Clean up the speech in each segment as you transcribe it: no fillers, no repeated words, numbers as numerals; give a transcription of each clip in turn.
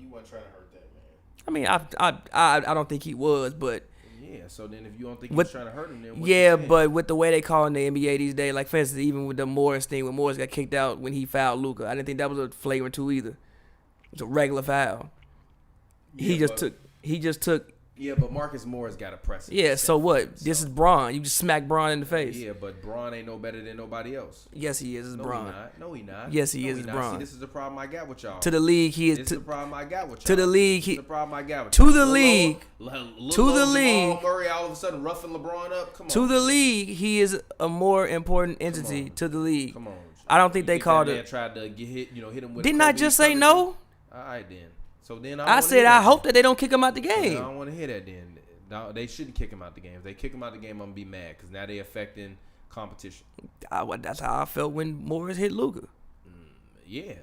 he wasn't trying to hurt that man. I mean, I don't think he was, but Yeah, so then if you don't think he was trying to hurt him, then what yeah, you saying? but with the way they call in the NBA these days, like for instance, even with the Morris thing, when Morris got kicked out when he fouled Luka, I didn't think that was a flagrant 2 either. It's a regular foul. He just took. Yeah, but Marcus Morris got a precedent. Yeah, so what? This is Braun. You just smack Braun in the face. Yeah, but Braun ain't no better than nobody else. Yes, he is. It's No, Braun. he not. No, he not. Yes, he No, is. he It's not. Braun. See, this is the problem I got with y'all. To the league, he is. This is the problem I got with y'all. To the league, This is the problem I got with to y'all. the Lil' league, Lil' to the Jamal league, Murray all of a sudden roughing LeBron up. Come on. to the league, he is a more important entity on. to the league. Come on. I don't think they called that man it. tried to get hit. Hit him with. Didn't I just say no? All right then. So then I said I hope that they don't kick him out the I game. don't want to hear that then. No, they shouldn't kick him out the game. If they kick him out the game, I'm gonna be mad because now they affecting competition. That's how I felt when Morris hit Luka. Yeah,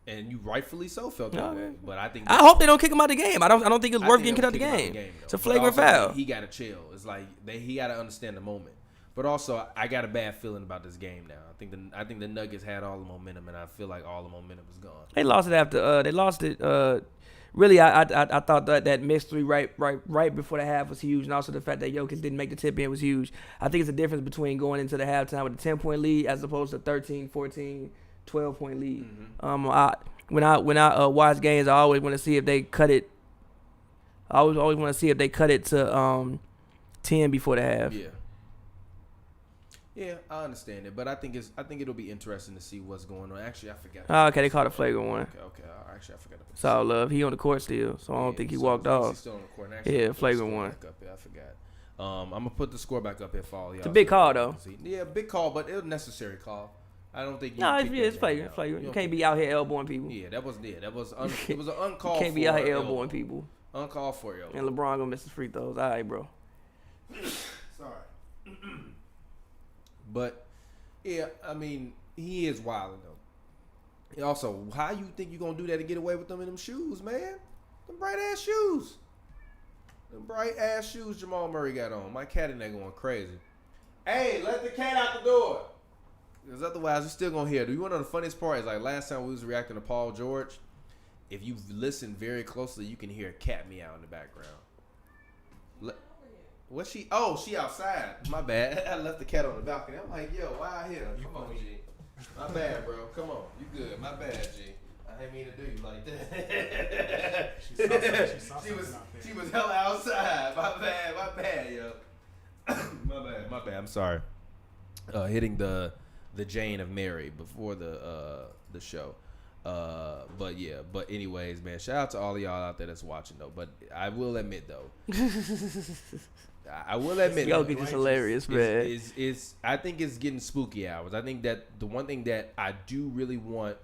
and you rightfully so felt that way. But I think I hope they don't kick him out the game. I don't think it's I worth think getting kicked they'll out the kick him game. though. It's a But flagrant also, foul. He got to chill. It's like he got to understand the moment. But also, I got a bad feeling about this game now. I think the Nuggets had all the momentum, and I feel like all the momentum is gone. They lost it after. They lost it. Really, I thought that missed three right before the half was huge, and also the fact that Jokic didn't make the tip in was huge. I think it's a difference between going into the halftime with a 10-point lead as opposed to 13, 14, 12-point lead. When I watch games, I always want to see if they cut it. I always want to see if they cut it to 10 before the half. Yeah. Yeah, I understand it, but I think it'll be interesting to see what's going on. Actually, I forgot. Oh, okay, they called a flagrant one. Okay. Actually, I forgot. It's all love. He on the court still, so I don't think he walked off. He's still on the court. Actually, Yeah, I'm gonna put the flagrant score one. back up here. I forgot. I'm gonna put the score back up here for all y'all. It's a big call though. Yeah, big call, but it was a necessary call. I don't think. No, kick that it's man flagrant. out. Flagrant. You don't can't think- be out here elbowing people. Yeah, it was an uncalled. Can't be for out here elbow. elbowing people. Uncalled for elbow. And LeBron gonna miss his free throws. All right, bro. Sorry. But yeah, I mean, he is wilding though. And also, how you think you gonna do that to get away with them in them shoes, man? Them bright ass shoes. Them bright ass shoes Jamal Murray got on. My cat in there going crazy. Hey, let the cat out the door. Because otherwise, you're still gonna hear. Do you want to know the funniest part? Is like last time we was reacting to Paul George. If you listen very closely, you can hear a cat meow in the background. What's she? Oh, she outside. My bad. I left the cat on the balcony. I'm like, yo, why I hit her? Come on, G. My bad, bro. Come on. You good. My bad, G. I didn't mean to do you like that. She was hella outside. My bad, yo. my bad. I'm sorry. Hitting the Jane of Mary before the show. But anyways, man, shout out to all of y'all out there that's watching though. But I will admit though, Jokic is hilarious, man. I think it's getting spooky hours. I think that the one thing that I do really want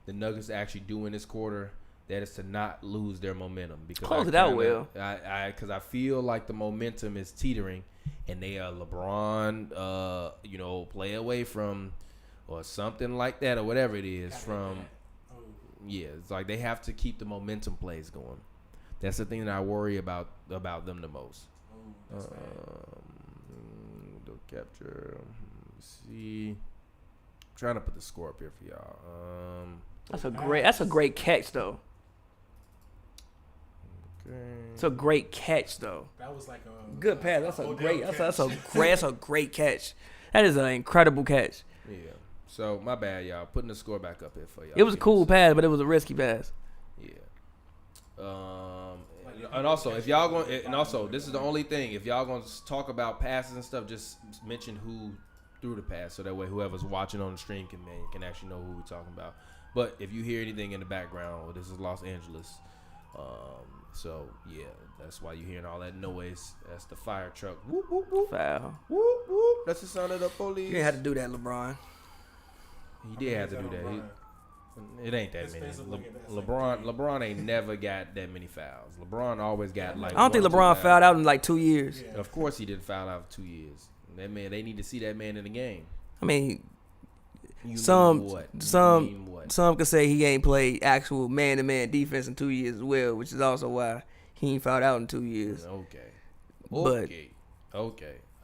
the Nuggets to actually do in this quarter, that is to not lose their momentum. Because Close it out well. Because I feel like the momentum is teetering, and they are LeBron, play away from, or something like that, or whatever it is from. Yeah, it's like they have to keep the momentum plays going. That's the thing that I worry about them the most. The capture. See, I'm trying to put the score up here for y'all. That's a great catch though. Okay. It's a great catch though. That was like a Good pass. That's a great catch. That is an incredible catch. Yeah. So my bad, y'all. Putting the score back up here for y'all. It was a cool pass, but it was a risky pass. Yeah. And also, if y'all going, and also, this is the only thing. If y'all going to talk about passes and stuff, just mention who threw the pass, so that way whoever's watching on the stream can actually know who we're talking about. But if you hear anything in the background, well, this is Los Angeles. So yeah, that's why you're hearing all that noise. That's the fire truck. Whoop whoop whoop. Foul. Whoop whoop. That's the sound of the police. You didn't have to do that, LeBron. He did have to do that. It ain't that many. LeBron ain't never got that many fouls. LeBron always got like. I don't think LeBron fouled out in like 2 years. Yeah. Of course he didn't foul out for 2 years. That man, they need to see that man in the game. I mean, You some mean what? some could say he ain't played actual man-to-man defense in 2 years as well, which is also why he ain't fouled out in 2 years. Okay. All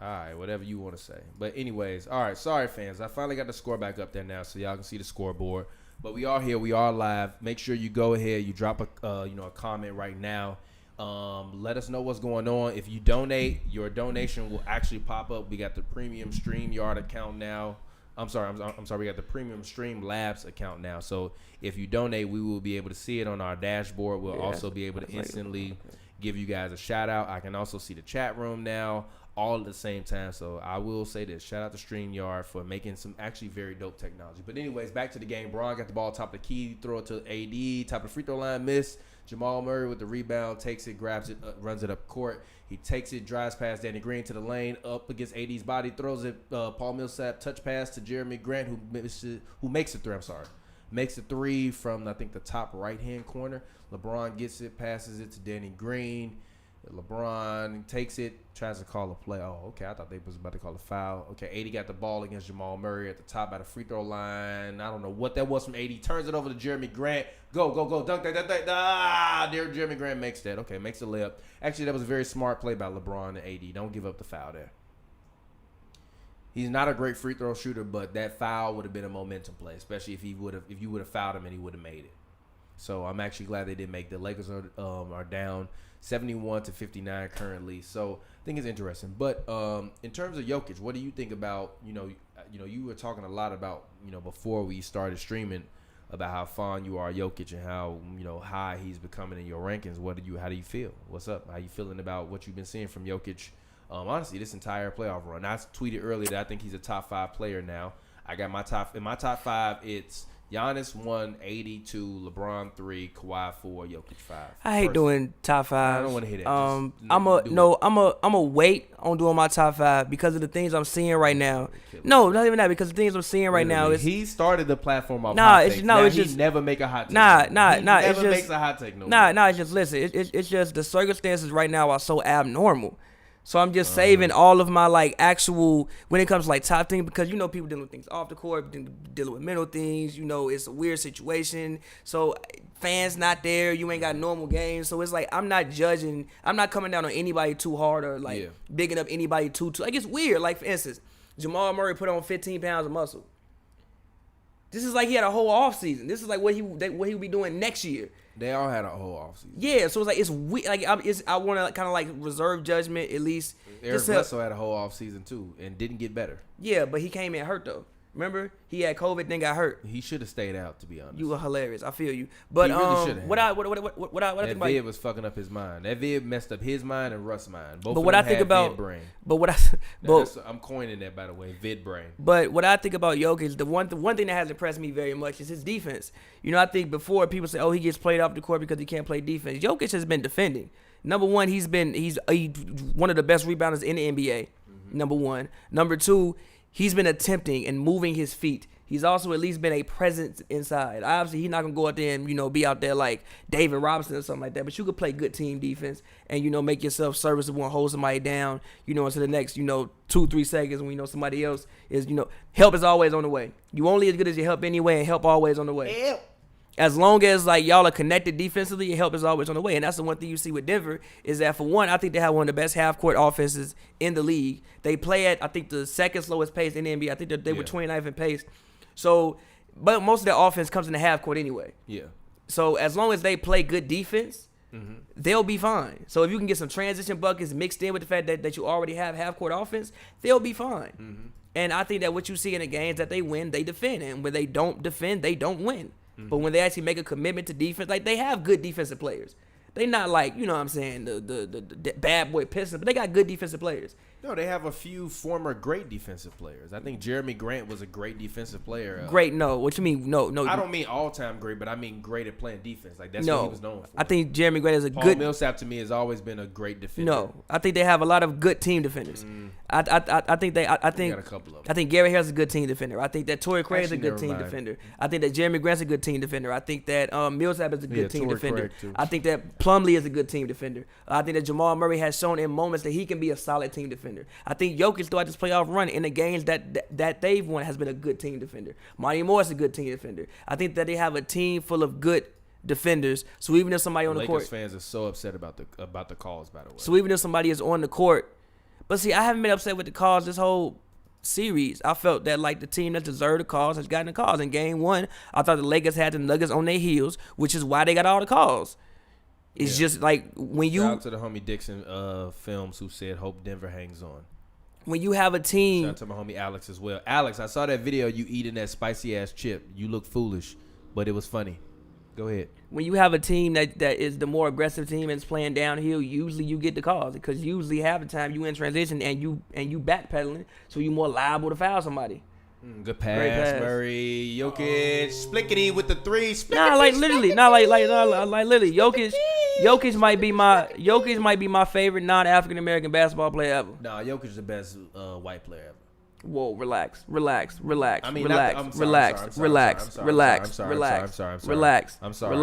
right, whatever you want to say. But anyways, all right, sorry fans. I finally got the score back up there now so y'all can see the scoreboard. But we are here. We are live. Make sure you go ahead. You drop a comment right now. Let us know what's going on. If you donate, your donation will actually pop up. We got the premium StreamYard account now. I'm sorry. We got the premium Streamlabs account now. So if you donate, we will be able to see it on our dashboard. We'll also be able to instantly give you guys a shout out. I can also see the chat room now, all at the same time. So I will say this: shout out to StreamYard for making some actually very dope technology. But anyways, back to the game. Bron got the ball top of the key, throw it to AD, top of the free throw line, miss. Jamal Murray with the rebound, takes it, grabs it, runs it up court. He takes it, drives past Danny Green to the lane, up against AD's body, throws it. Paul Millsap touch pass to Jeremy Grant, who makes a three. Makes a three from I think the top right hand corner. LeBron gets it, passes it to Danny Green. LeBron takes it, tries to call a play. Oh, okay. I thought they was about to call a foul. Okay, 80 got the ball against Jamal Murray at the top by the free throw line. I don't know what that was from 80. Turns it over to Jeremy Grant. Go. Dunk. There, Jeremy Grant makes that. Okay, makes the layup. Actually, that was a very smart play by LeBron and AD. Don't give up the foul there. He's not a great free throw shooter, but that foul would have been a momentum play, especially if you would have fouled him and he would have made it. So I'm actually glad they didn't make. The Lakers are down 71-59 currently. So I think it's interesting. But in terms of Jokic, what do you think about, you were talking a lot about, before we started streaming about how fond you are of Jokic and how, high he's becoming in your rankings. How do you feel? What's up? How you feeling about what you've been seeing from Jokic? Honestly, this entire playoff run. I tweeted earlier that I think he's a top 5 player now. I got my top 5, it's Giannis 1, 82, LeBron 3, Kawhi 4, Jokic 5. I hate doing top 5. I don't want to hit it. I'm a wait on doing my top 5 because of the things I'm seeing right now. No, not even that, because the things I'm seeing right now is he started the platform off. It's just never make a hot take. Never makes a hot take. It's just listen. It's just the circumstances right now are so abnormal. So I'm just saving all of my actual when it comes to top things, because people dealing with things off the court, dealing with mental things. it's a weird situation. So fans not there, you ain't got normal games. So it's I'm not judging. I'm not coming down on anybody too hard or bigging up anybody too. It's weird. For instance, Jamal Murray put on 15 pounds of muscle. This is he had a whole off season. This is what he would be doing next year. They all had a whole offseason. Yeah, so it's weird. I want to kind of reserve judgment at least. Eric Bledsoe had a whole offseason too and didn't get better. Yeah, but he came in hurt though. Remember, he had COVID, then got hurt. He should have stayed out, to be honest. You were hilarious. I feel you. But he really should have. What I that think about vid was fucking up his mind. That vid messed up his mind and Russ' mind. Both but of what them I think had about vid brain. But what I'm coining that, by the way, vid brain. But what I think about Jokic, the one thing that has impressed me very much is his defense. I think before people say, "Oh, he gets played off the court because he can't play defense." Jokic has been defending. Number one, he's one of the best rebounders in the NBA. Mm-hmm. Number one. Number two, he's been attempting and moving his feet. He's also at least been a presence inside. Obviously, he's not going to go out there and, be out there like David Robinson or something like that. But you could play good team defense and, make yourself serviceable and hold somebody down, into the next, 2-3 seconds when, somebody else is, help is always on the way. You only as good as your help anyway, and help always on the way. Help. As long as, y'all are connected defensively, your help is always on the way. And that's the one thing you see with Denver is that, for one, I think they have one of the best half-court offenses in the league. They play at, I think, the second slowest pace in the NBA. I think they were 29th in pace. So, but most of their offense comes in the half court anyway. Yeah. So as long as they play good defense, they'll be fine. So if you can get some transition buckets mixed in with the fact that you already have half court offense, they'll be fine. Mm-hmm. And I think that what you see in the games that they win, they defend, and when they don't defend, they don't win. Mm-hmm. But when they actually make a commitment to defense, they have good defensive players. They not the bad boy Pistons, but they got good defensive players. No, they have a few former great defensive players. I think Jeremy Grant was a great defensive player. Great, no. What you mean? No. I don't mean all-time great, but I mean great at playing defense. That's what he was known for. I think Jeremy Grant is Paul Millsap, to me, has always been a great defender. No, I think they have a lot of good team defenders. I think got a couple of them. I think Gary Harris is a good team defender. I think that Torrey Craig is a good team defender. I think that Jeremy Grant's a good team defender. I think that Millsap is a good team defender. I think that Plumlee is a good team defender. I think that Jamal Murray has shown in moments that he can be a solid team defender. I think Jokic throughout this playoff run in the games that they've won has been a good team defender. Monty Morris is a good team defender. I think that they have a team full of good defenders. So even if somebody on the court, Lakers fans are so upset about the calls, by the way. So even if somebody is on the court, but see, I haven't been upset with the calls this whole series. I felt that like the team that deserved the calls has gotten the calls. In game 1, I thought the Lakers had the Nuggets on their heels, which is why they got all the calls. It's just like when you Shout out to the homie Dixon Films who said hope Denver hangs on. When you have a team. Shout out to my homie Alex as well. Alex, I saw that video you eating that spicy ass chip. You look foolish, but it was funny. Go ahead. When you have a team that is the more aggressive team and is playing downhill, usually you get the calls because usually half the time you in transition and you backpedaling, so you're more liable to foul somebody. Good pass, Murray. Jokic, splickety with the 3. Nah, like literally, literally. Jokic might be my favorite non-African American basketball player ever. Nah, Jokic is the best white player ever. Whoa, relax. I'm sorry.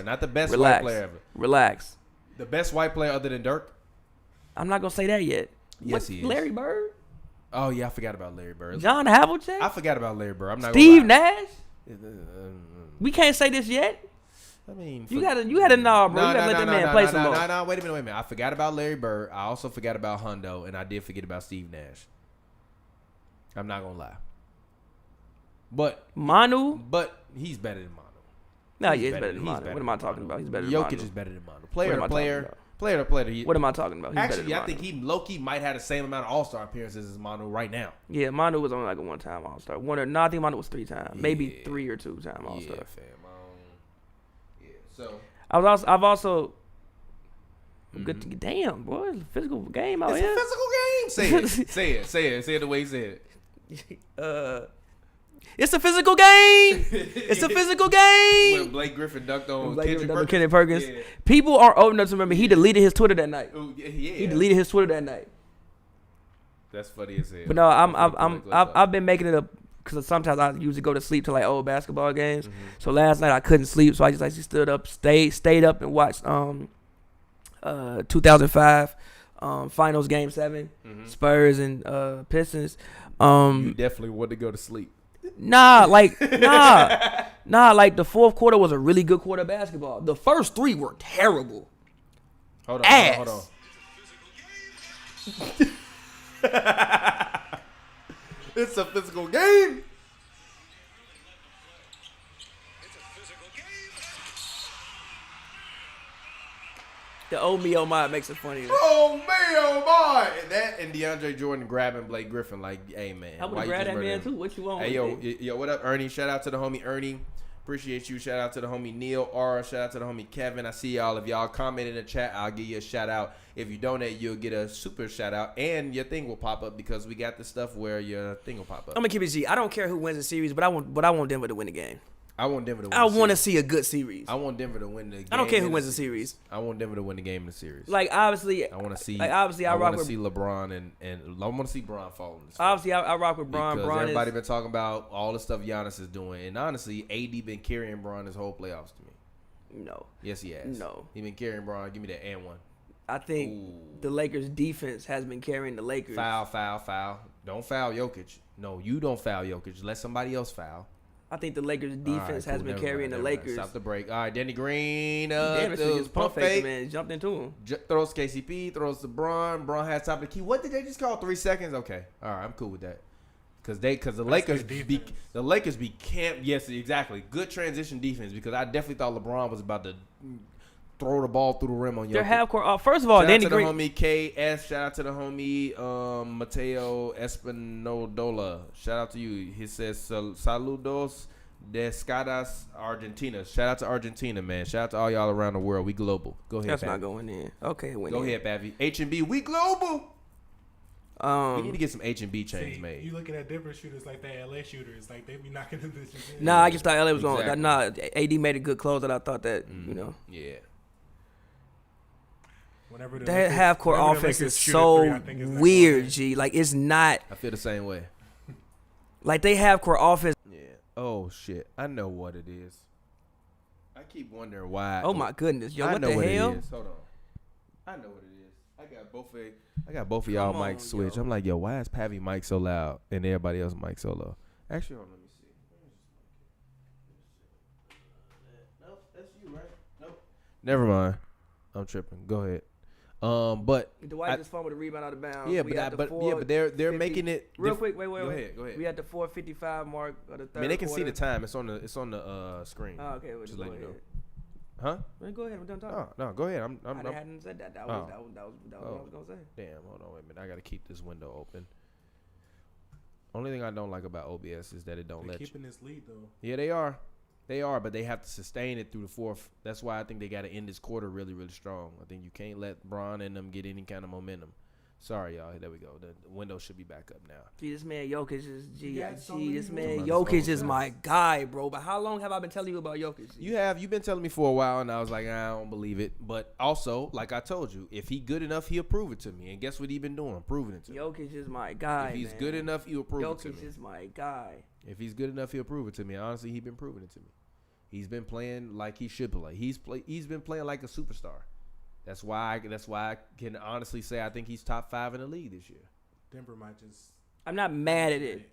Not the best white player ever. Relax. The best white player other than Dirk? I'm not gonna say that yet. Yes, he is. Larry Bird? Oh yeah, I forgot about Larry Bird. John Havlicek? I forgot about Larry Bird. I'm not Steve gonna lie. Nash? We can't say this yet. I mean, you gotta know, bro. You gotta let that man play some more. No, wait a minute. I forgot about Larry Bird. I also forgot about Rondo, and I did forget about Steve Nash. I'm not gonna lie. But he's better than Manu. No, he's better than Manu. What am I talking about? He's better than Manu. Jokic is better than Manu. Player to player. What am I talking about? Actually, I think he low-key might have the same amount of All-Star appearances as Manu right now. Yeah, Manu was only like a one-time All-Star. I think Manu was 3 times. Maybe 3 or 2-time All-Star. Yeah, fam. So I've also good to, damn, boy, it's a physical game out here. It's a physical game. Say it the way he said it. It's a physical game. It's a physical game. When Blake Griffin dunked on Kendrick Perkins. Yeah. People aren't old enough to remember he deleted his Twitter that night. Ooh, yeah. He deleted his Twitter that night. That's funny as hell. But no, I've been making it up because sometimes I usually go to sleep to like old basketball games. Mm-hmm. So last night I couldn't sleep, so I just actually stood up, stayed up and watched 2005 Finals Game 7, Spurs and Pistons. You definitely want to go to sleep. Nah, like the fourth quarter was a really good quarter of basketball. The first 3 were terrible. Hold on. It's a physical game. The oh me, oh my makes it funny. Oh me, oh my. And that and DeAndre Jordan grabbing Blake Griffin like, hey, man. I would grab that man too. What you want? Hey, yo, what up, Ernie? Shout out to the homie Ernie. Appreciate you. Shout out to the homie Neil R. Shout out to the homie Kevin. I see y'all. If y'all comment in the chat, I'll give you a shout out. If you donate, you'll get a super shout out, and your thing will pop up because we got the stuff where your thing will pop up. I'm gonna keep it G. I don't care who wins the series, but I want Denver to win the game. I want Denver to win. I want to see a good series. I want Denver to win the game. I don't care who wins the series. I want Denver to win the game in the series. Like obviously, I want to see. Like obviously, I want to see LeBron and I want to see Bron fall. Obviously, I rock with Bron. Because Bron everybody been talking about all the stuff Giannis is doing, and honestly, AD been carrying Bron this whole playoffs to me. No. Yes, he has. No. He been carrying Bron. Give me that and one. I think the Lakers defense has been carrying the Lakers. Foul. Don't foul Jokic. No, you don't foul Jokic. Let somebody else foul. I think the Lakers defense has been carrying the Lakers. Stop the break. All right, Danny Green. Pump fake, man. Jumped into him. Throws KCP. Throws to Bron. Bron has top of the key. What did they just call? 3 seconds? Okay. All right, I'm cool with that. Because the Lakers be camp. Yes, exactly. Good transition defense because I definitely thought LeBron was about to throw the ball through the rim on you. They're half court. First of all, Danny Green. Shout out to the homie KS. Shout out to the homie Mateo Espinodola. Shout out to you. He says saludos descadas Argentina. Shout out to Argentina, man. Shout out to all y'all around the world. We global. Go ahead. That's not going in. Okay, go ahead, Pavi. HNB. We global. We need to get some HNB chains made. You looking at different shooters like the LA shooters, like they be knocking them bitches in. Nah, I just thought LA was on. Nah, AD made a good close, and I thought that Yeah. That half court offense is so weird, G. Like it's not. I feel the same way. Like they half court offense. Yeah. Oh shit. I know what it is. I keep wondering why. Oh my goodness, yo, what the hell? It is. Hold on. I know what it is. I got both of y'all mics switched. I'm like, yo, why is Pavi mic so loud and everybody else mic so low? Actually, hold on, let me see. Nope, that's you, right? Nope. Never mind. I'm tripping. Go ahead. But Dwight just fumbled a rebound out of bounds. yeah, We but at the but they're 4:50 making it real quick. Wait. Go ahead. We at the 4:55 mark of the third. I mean, they can quarter. see the time. It's on the screen. Oh, okay, we'll Just go letting you ahead. know. Huh? Well, go ahead. We're done talking. Oh no, go ahead. I hadn't said that. That was what I was gonna say. Damn, hold on, wait a minute. I gotta keep this window open. Only thing I don't like about OBS is that it don't They're let you. keeping this lead though. Yeah, they are, but they have to sustain it through the fourth. That's why I think they got to end this quarter really, really strong. I think you can't let Bron and them get any kind of momentum. Sorry, y'all. There we go. The window should be back up now. Gee, this man Jokic is this man moments. Jokic is my guy, bro. But how long have I been telling you about Jokic? You've been telling me for a while, and I was like, I don't believe it. But also, like I told you, if he good enough, he'll prove it to me. And guess what he been doing? Proving it to me. Jokic is my guy. If he's man. good enough, he'll prove it to me. Jokic is my guy. If he's good enough, he'll prove it to me. Honestly, he's been proving it to me. He's been playing like he should play. He's been playing like a superstar. That's why I can honestly say I think he's top 5 in the league this year. Denver might just. I'm not mad at it,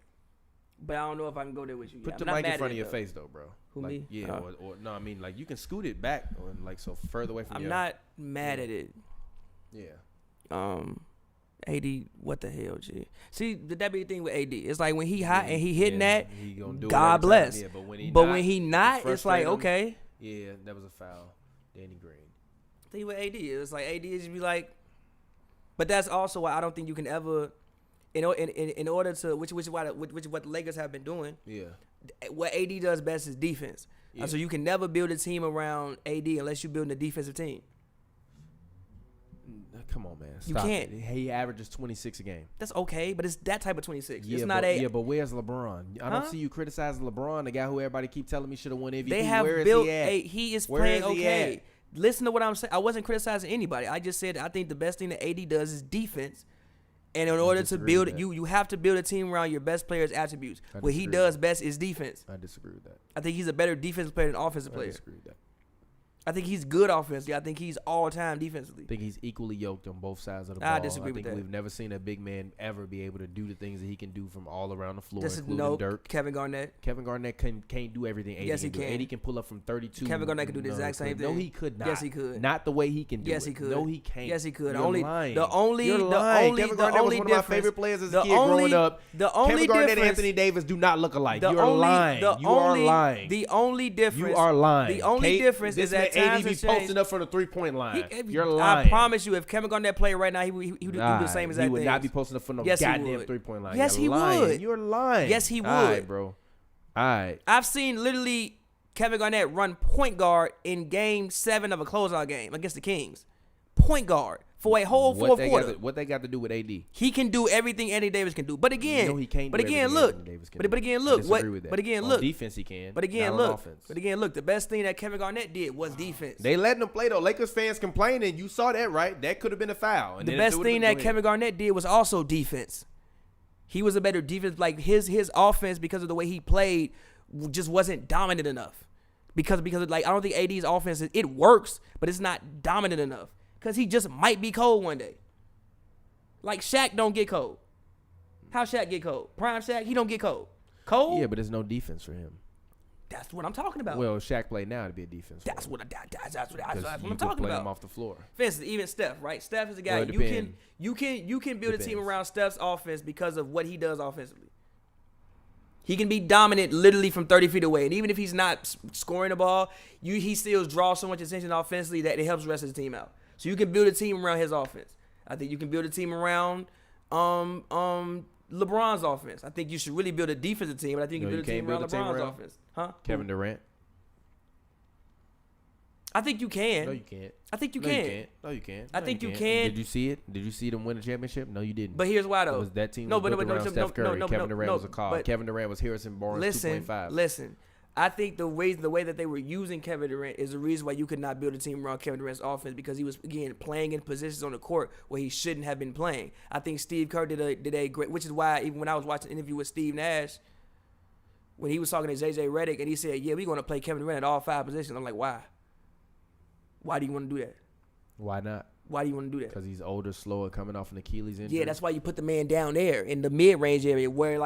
but I don't know if I can go there with you. Put I'm the not mic mad in at front it, of your though. face though, bro. Who, like, me? Yeah, or no, I mean like you can scoot it back and like so further away from I'm your. not mad at it. Yeah. AD, what the hell, G? See, that be the thing with AD. It's like when he hot and he hitting yeah, that, he gonna do it God every time. bless. Yeah, but when he not, it's like, frustrate him. okay. Yeah, that was a foul. Danny Green. Thing with AD, it's like AD is just be like, but that's also why I don't think you can ever, in order to, which is what the Lakers have been doing. Yeah. What AD does best is defense. Yeah. So you can never build a team around AD unless you're building a defensive team. Come on, man. You Stop can't. it. He averages 26 a game. That's okay, but it's that type of 26. Yeah, it's not but where's LeBron? I don't Huh? see you criticizing LeBron, the guy who everybody keep telling me should have won MVP. They have Where is built he at? he is Where playing is he okay. at? Listen to what I'm saying. I wasn't criticizing anybody. I just said I think the best thing that AD does is defense. And in order to disagree build with that. you have to build a team around your best player's attributes. I What he disagree does with best is defense. I disagree with that. I think he's a better defensive player than offensive I player. disagree with that. I think he's good offensively. I think he's all time defensively. I think he's equally yoked on both sides of the I ball. disagree with think that. we've never seen a big man ever be able to do the things that he can do from all around the floor, Just including no Dirk. Kevin Garnett. Kevin Garnett can't do everything. AD Yes, he do. can. AD can pull up from 32. Kevin Garnett can do the No, exact same No, thing. he could not. Yes, he could. Not the way he can do Yes, it. he could. No, he can't. Yes, he could. You're lying. The only You're lying. Kevin the Garnett only was one of my difference- favorite players as the a kid growing up. The only Kevin Garnett and difference- Anthony Davis do not look alike. The You are only- lying. the You only- are lying. The only difference. You are lying. The only Kate, difference this is that man times AD be have changed. posting up from the 3-point line. He- You're lying. I promise you, if Kevin Garnett played right now, he would do the same exact He would things. not be posting up from no Yes, he goddamn would. 3-point line. Yes, You're he lying. would. You're lying. Yes, he would. All right, bro. All right. I've seen literally Kevin Garnett run point guard in Game 7 of a closeout game against the Kings. Point guard for a whole fourth quarter. What they got to do with AD? He can do everything Anthony Davis can do. But again, No, he can't. But do again, everything look. Anthony Davis can But do. again, I look. disagree What? with that. But again, On look. defense, he can. But again, not on look. offense. But again, look. The best thing that Kevin Garnett did was defense. They letting him play though. Lakers fans complaining. You saw that, right? That could have been a foul. And The then best it would've thing been that good. Kevin Garnett did was also defense. He was a better defense. Like his offense, because of the way he played, just wasn't dominant enough. Because of, like, I don't think AD's offense it works, but it's not dominant enough. Because he just might be cold one day. Like Shaq don't get cold. How Shaq get cold? Prime Shaq, he don't get cold. Cold? Yeah, but there's no defense for him. That's what I'm talking about. Well, Shaq played now to be a defense. for that's him. what that's what 'Cause I'm you could talking play him about. off the floor. For instance, even Steph, right? Steph is a guy Well, it you can build a team Depends. around Steph's offense because of what he does offensively. He can be dominant literally from 30 feet away, and even if he's not scoring the ball, he still draws so much attention offensively that it helps the rest of the team out. So you can build a team around his offense. I think you can build a team around LeBron's offense. I think you should really build a defensive team, but I think you No, can build a team around LeBron's offense. Huh? Kevin Durant. I think you can. No, you can't. I think you No, can. you can't. No, you can't. I No, think you can't. can. Did you see it? Did you see them win the championship? No, you didn't. But here's why It though. was that team No, was but built around Steph Curry. Kevin Durant was a call. but Kevin Durant was Harrison Barnes 2.5. Listen. I think the way that they were using Kevin Durant is the reason why you could not build a team around Kevin Durant's offense, because he was, again, playing in positions on the court where he shouldn't have been playing. I think Steve Kerr did a great, which is why even when I was watching an interview with Steve Nash, when he was talking to JJ Redick and he said, yeah, we're going to play Kevin Durant at all 5 positions. I'm like, why? Why do you want to do that? Why not? Why do you want to do that? Because he's older, slower, coming off an Achilles injury. Yeah, that's why you put the man down there in the mid-range area where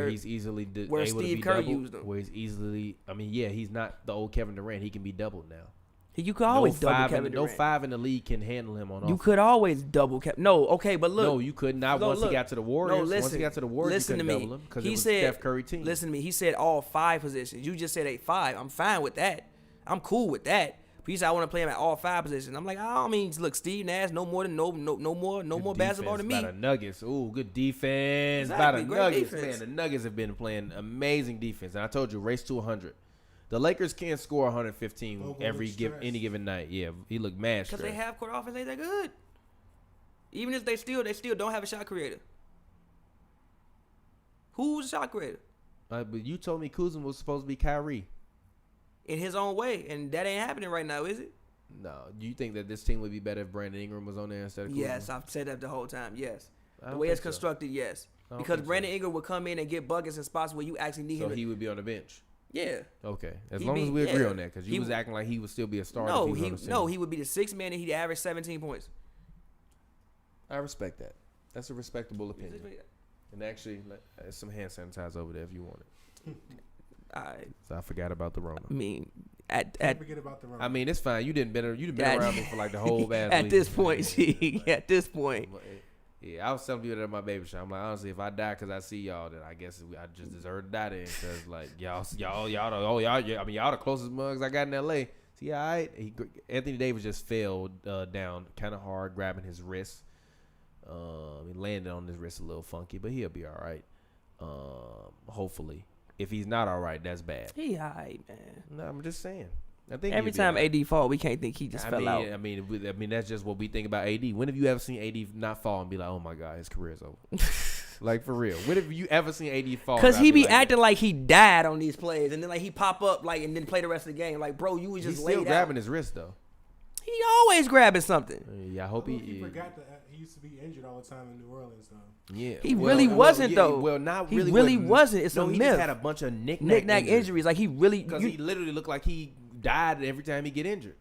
he's easily where able Steve to be Kerr doubled, used him. Where he's easily, I mean, yeah, he's not the old Kevin Durant. He can be doubled now. You could always double Kevin No Durant. 5 in the league can handle him on offense. You could always double Kevin. No, okay, but look. No, you could not once he got to the Warriors. No, listen. Once he got to the Warriors, you couldn't double him because it was Steph Curry team. Listen to me. He said all 5 positions. You just said 5. I'm fine with that. I'm cool with that. But he said I want to play him at all 5 positions. I'm like, I mean, look, Steve Nash, no more basketball than me. By the Nuggets. Ooh, good defense. Exactly, By the great Nuggets, defense. man. The Nuggets have been playing amazing defense, and I told you, race to 100. The Lakers can't score 115 any given night. Yeah, he looked mad Because straight. they have court offense, ain't that good. Even if they still don't have a shot creator. Who's a shot creator? But you told me Kuzma was supposed to be Kyrie. In his own way, and that ain't happening right now, is it? No. Do you think that this team would be better if Brandon Ingram was on there instead of Kuzma? Yes, I've said that the whole time. Yes, I the don't way it's think so. constructed, yes. I don't Because think so. Brandon Ingram would come in and get buckets in spots where you actually need So him. he would be on the bench. Yeah. Okay. As He'd long be- as we agree yeah. on that, because He you was would- acting like he would still be a starter. No, if he was on the team. he would be the 6th man and he'd average 17 points. I respect that. That's a respectable opinion. And actually, there's some hand sanitizer over there if you want it. So I forgot about the Rona. I mean, Can't forget about the run. I mean, it's fine. You didn't been around me for like the whole bad at week. this point, G, at this point. Yeah, I was telling people that at my baby shower. I'm like, honestly, if I die because I see y'all, then I guess I just deserve to die then. Because like y'all the closest mugs I got in L.A. See, all right. Anthony Davis just fell down kind of hard, grabbing his wrist. He landed on his wrist a little funky, but he'll be all right. Hopefully. If he's not all right, that's bad. He all right, man. No, I'm just saying. I think Every time AD fall, we can't think he just fell out. I mean, that's just what we think about AD. When have you ever seen AD not fall and be like, "Oh my God, his career's over"? Like for real. When have you ever seen AD fall? Because he be acting like he died on these plays, and then like he pop up like and then play the rest of the game. Like, bro, you was just He's laid still grabbing out. his wrist though. He always grabbing something. Yeah, I hope He forgot that he used to be injured all the time in New Orleans, though. Yeah, He really wasn't, though. Well, not He really. really wasn't. It's a he myth. just had a bunch of Knick-knack injuries. Like he really. Because he literally looked like he died every time he get injured.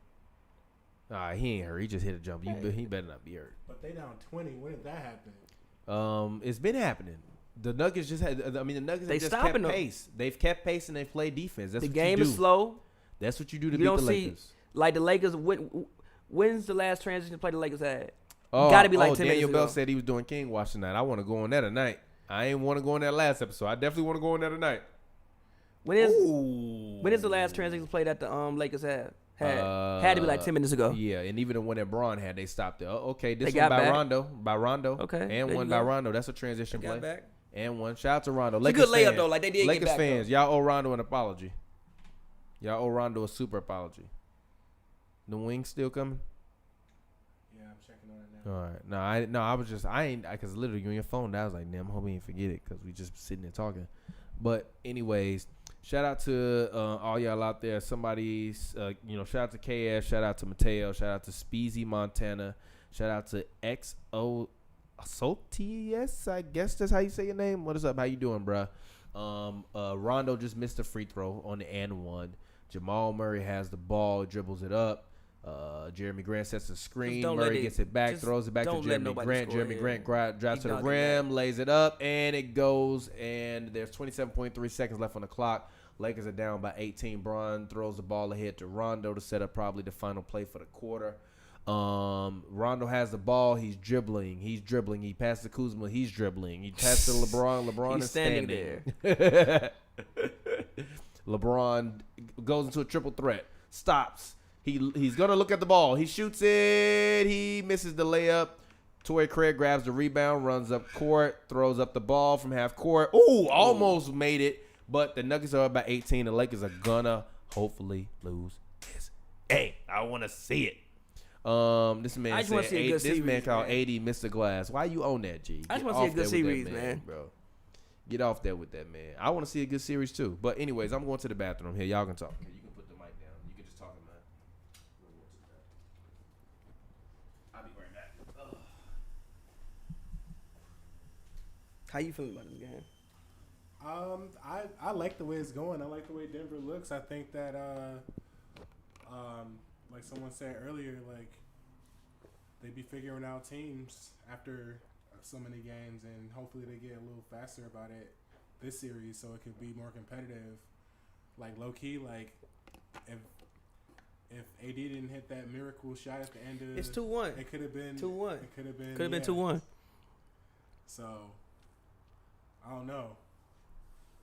He ain't hurt. He just hit a jump. He better not be hurt. But they down 20. When did that happen? It's been happening. The Nuggets just had. I mean, the Nuggets They have just stopping kept them. pace. They've kept pace and they play defense. That's The what game you do. is slow. That's what you do to You beat don't the see Lakers. like the Lakers. When's the last transition play the Lakers had? Oh, Gotta be like 10 Daniel minutes Bell ago. said he was doing King Watch tonight. I want to go on that tonight. I ain't want to go on that last episode. I definitely want to go on that tonight. When is the last transition play that the Lakers had? Had to be like 10 minutes ago. Yeah, and even the one that Braun had, they stopped it. Oh, okay, this They one got by back. Rondo. By Rondo. Okay, And there one you by go. Rondo. That's a transition They play. got back. And one. Shout out to Rondo. It's a Lakers good layup, fans, though. Like, they did get Lakers back, fans, though. y'all owe Rondo an apology. Y'all owe Rondo a super apology. The wings still coming? Yeah, I'm checking on it now. All right. I ain't, because literally on your phone, I was like, damn, I hope he ain't forget it because we just sitting there talking. But anyways, shout out to all y'all out there. Somebody's, shout out to KF, shout out to Mateo, shout out to Speezy Montana, shout out to XO Soties, I guess that's how you say your name. What is up? How you doing, bruh? Rondo just missed a free throw on the and one. Jamal Murray has the ball, dribbles it up. Jeremy Grant sets the screen. Murray gets it back, throws it back to Jeremy Grant. Jeremy Grant drives to the rim, lays it up, and it goes. And there's 27.3 seconds left on the clock. Lakers are down by 18. Braun throws the ball ahead to Rondo to set up probably the final play for the quarter. Rondo has the ball. He's dribbling. He passed to Kuzma. He's dribbling. He passed to LeBron. LeBron He's is standing there. LeBron goes into a triple threat. Stops. He's gonna look at the ball. He shoots it. He misses the layup. Torrey Craig grabs the rebound, runs up court, throws up the ball from half court. Ooh, almost made it. But the Nuggets are up by 18. The Lakers are gonna hopefully lose this game. I want to see it. This man I just wanna said, see a good this man series, called man. AD Mr. Glass. Why you own that, G? I just Get wanna see a off good there with that series, man. bro. Get off there with that, man. I want to see a good series too. But anyways, I'm going to the bathroom here. Y'all can talk. You can put the mic down. You can just talk in mine. I'll be right back. How you feeling about this game? I like the way it's going. I like the way Denver looks. I think that like someone said earlier, like they be figuring out teams after so many games, and hopefully they get a little faster about it this series, so it could be more competitive. Like low key, like if AD didn't hit that miracle shot at the end of It's 2-1. It could have been 2-1. It could have been 2-1. So I don't know.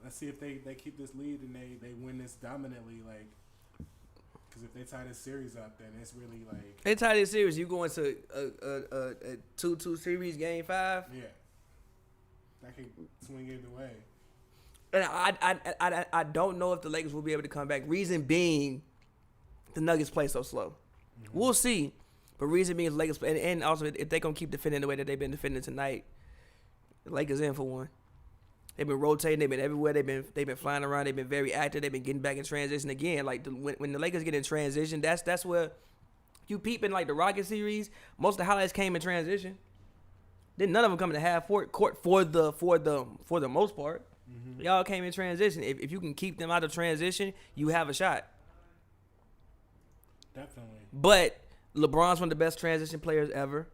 Let's see if they keep this lead and they win this dominantly, like. Because if they tie this series up, then it's really like They tie this series. You go into a 2-2 series, game 5. yeah, that could swing either way. And I don't know if the Lakers will be able to come back. Reason being, the Nuggets play so slow. Mm-hmm. We'll see. But reason being, the Lakers play, and also if they're gonna keep defending the way that they've been defending tonight, the Lakers in for one. They've been rotating. They've been everywhere. They've been flying around. They've been very active. They've been getting back in transition again. Like when the Lakers get in transition, that's where you peep in like the Rocket series. Most of the highlights came in transition. Then none of them come to half court for the most part. Mm-hmm. They all came in transition. If you can keep them out of transition, you have a shot. Definitely. But LeBron's one of the best transition players ever.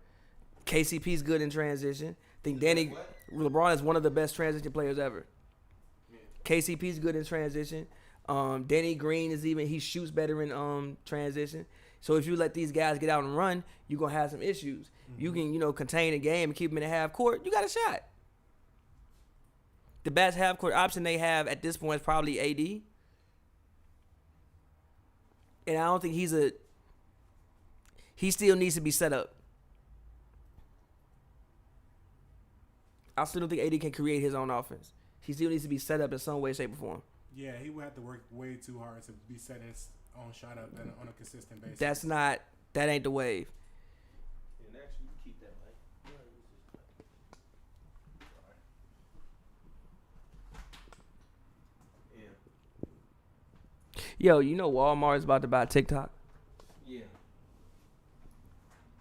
KCP's good in transition. I think LeBron is one of the best transition players ever. Yeah. KCP's good in transition. Danny Green he shoots better in transition. So if you let these guys get out and run, you're gonna have some issues. Mm-hmm. You can, contain a game and keep them in the half court, you got a shot. The best half court option they have at this point is probably AD. And I don't think he still needs to be set up. I still don't think AD can create his own offense. He still needs to be set up in some way, shape, or form. Yeah, he would have to work way too hard to be setting his own shot up on a consistent basis. That ain't the wave. And actually, you keep that mic. Yo, Walmart is about to buy TikTok?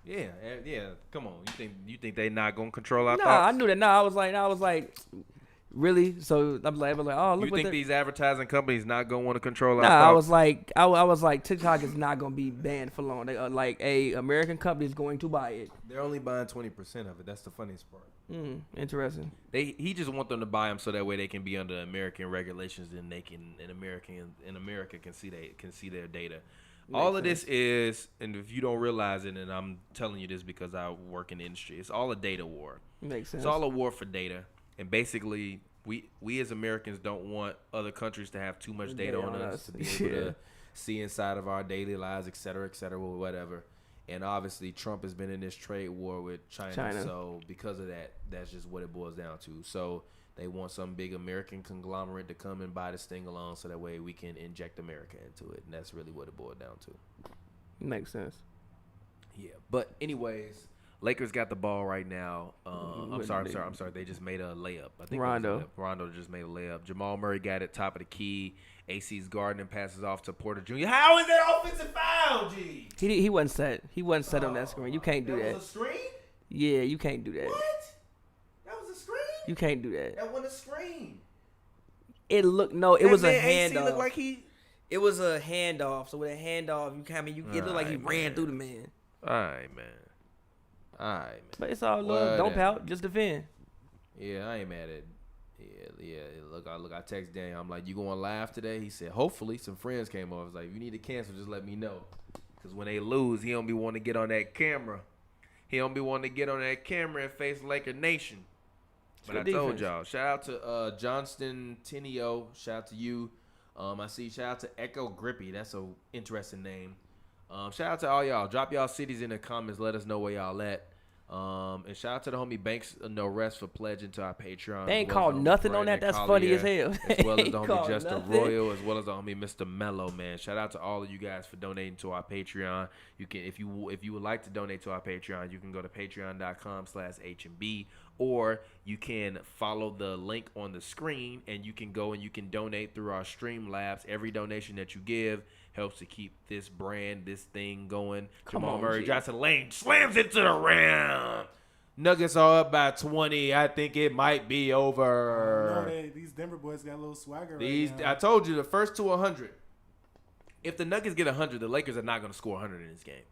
Yeah. Come on, you think they not gonna control our thoughts? I knew that. No, I was like, really? So I was like, oh, look. You think these advertising companies not gonna want to control our thoughts? I was like, TikTok is not gonna be banned for long. They like a American company is going to buy it. They're only buying 20% of it. That's the funniest part. Interesting. He just want them to buy them so that way they can be under American regulations and they can in America can see their data. All of this is, and if you don't realize it, and I'm telling you this because I work in the industry, it's all a data war. Makes sense. It's all a war for data, and basically, we as Americans don't want other countries to have too much data on us to be able to see inside of our daily lives, et cetera, whatever. And obviously, Trump has been in this trade war with China. So because of that, that's just what it boils down to. So they want some big American conglomerate to come and buy this thing along so that way we can inject America into it. And that's really what it boiled down to. Makes sense. Yeah. But anyways, Lakers got the ball right now. I'm sorry. They just made a layup. I think Rondo just made a layup. Jamal Murray got it top of the key. AC's guarding and passes off to Porter Jr. How is that offensive foul, G? He wasn't set. He wasn't set on that screen. You can't do that. That was a screen? Yeah, you can't do that. What? That was a screen? You can't do that. That wasn't a screen. It was a handoff. Looked like it was a handoff. So with a handoff, it looked like he ran through the man. All right, man. But it's all love. Don't pout. Just defend. Yeah, I ain't mad at. Yeah. Look, I text Daniel. I'm like, you going live today? He said, hopefully. Some friends came over. I was like, if you need to cancel, just let me know. Because when they lose, he don't be wanting to get on that camera. He don't be wanting to get on that camera and face Laker Nation. But I told y'all, shout out to Johnston Tenio. Shout out to you. Shout out to Echo Grippy. That's an interesting name. Shout out to all y'all. Drop y'all cities in the comments. Let us know where y'all at. And shout out to the homie Banks No Rest for pledging to our Patreon. They ain't called nothing on that. That's funny as hell. As well as the homie Justin Royal, as well as the homie Mr. Mello, man. Shout out to all of you guys for donating to our Patreon. You can, if you would like to donate to our Patreon, you can go to patreon.com/HNB, or you can follow the link on the screen, and you can go and you can donate through our Streamlabs. Every donation that you give helps to keep this thing going. Jamal Murray drives to the lane, slams into the rim. Nuggets are up by 20. I think it might be over. No, these Denver boys got a little swagger right now. I told you, the first to 100. If the Nuggets get 100, the Lakers are not going to score 100 in this game.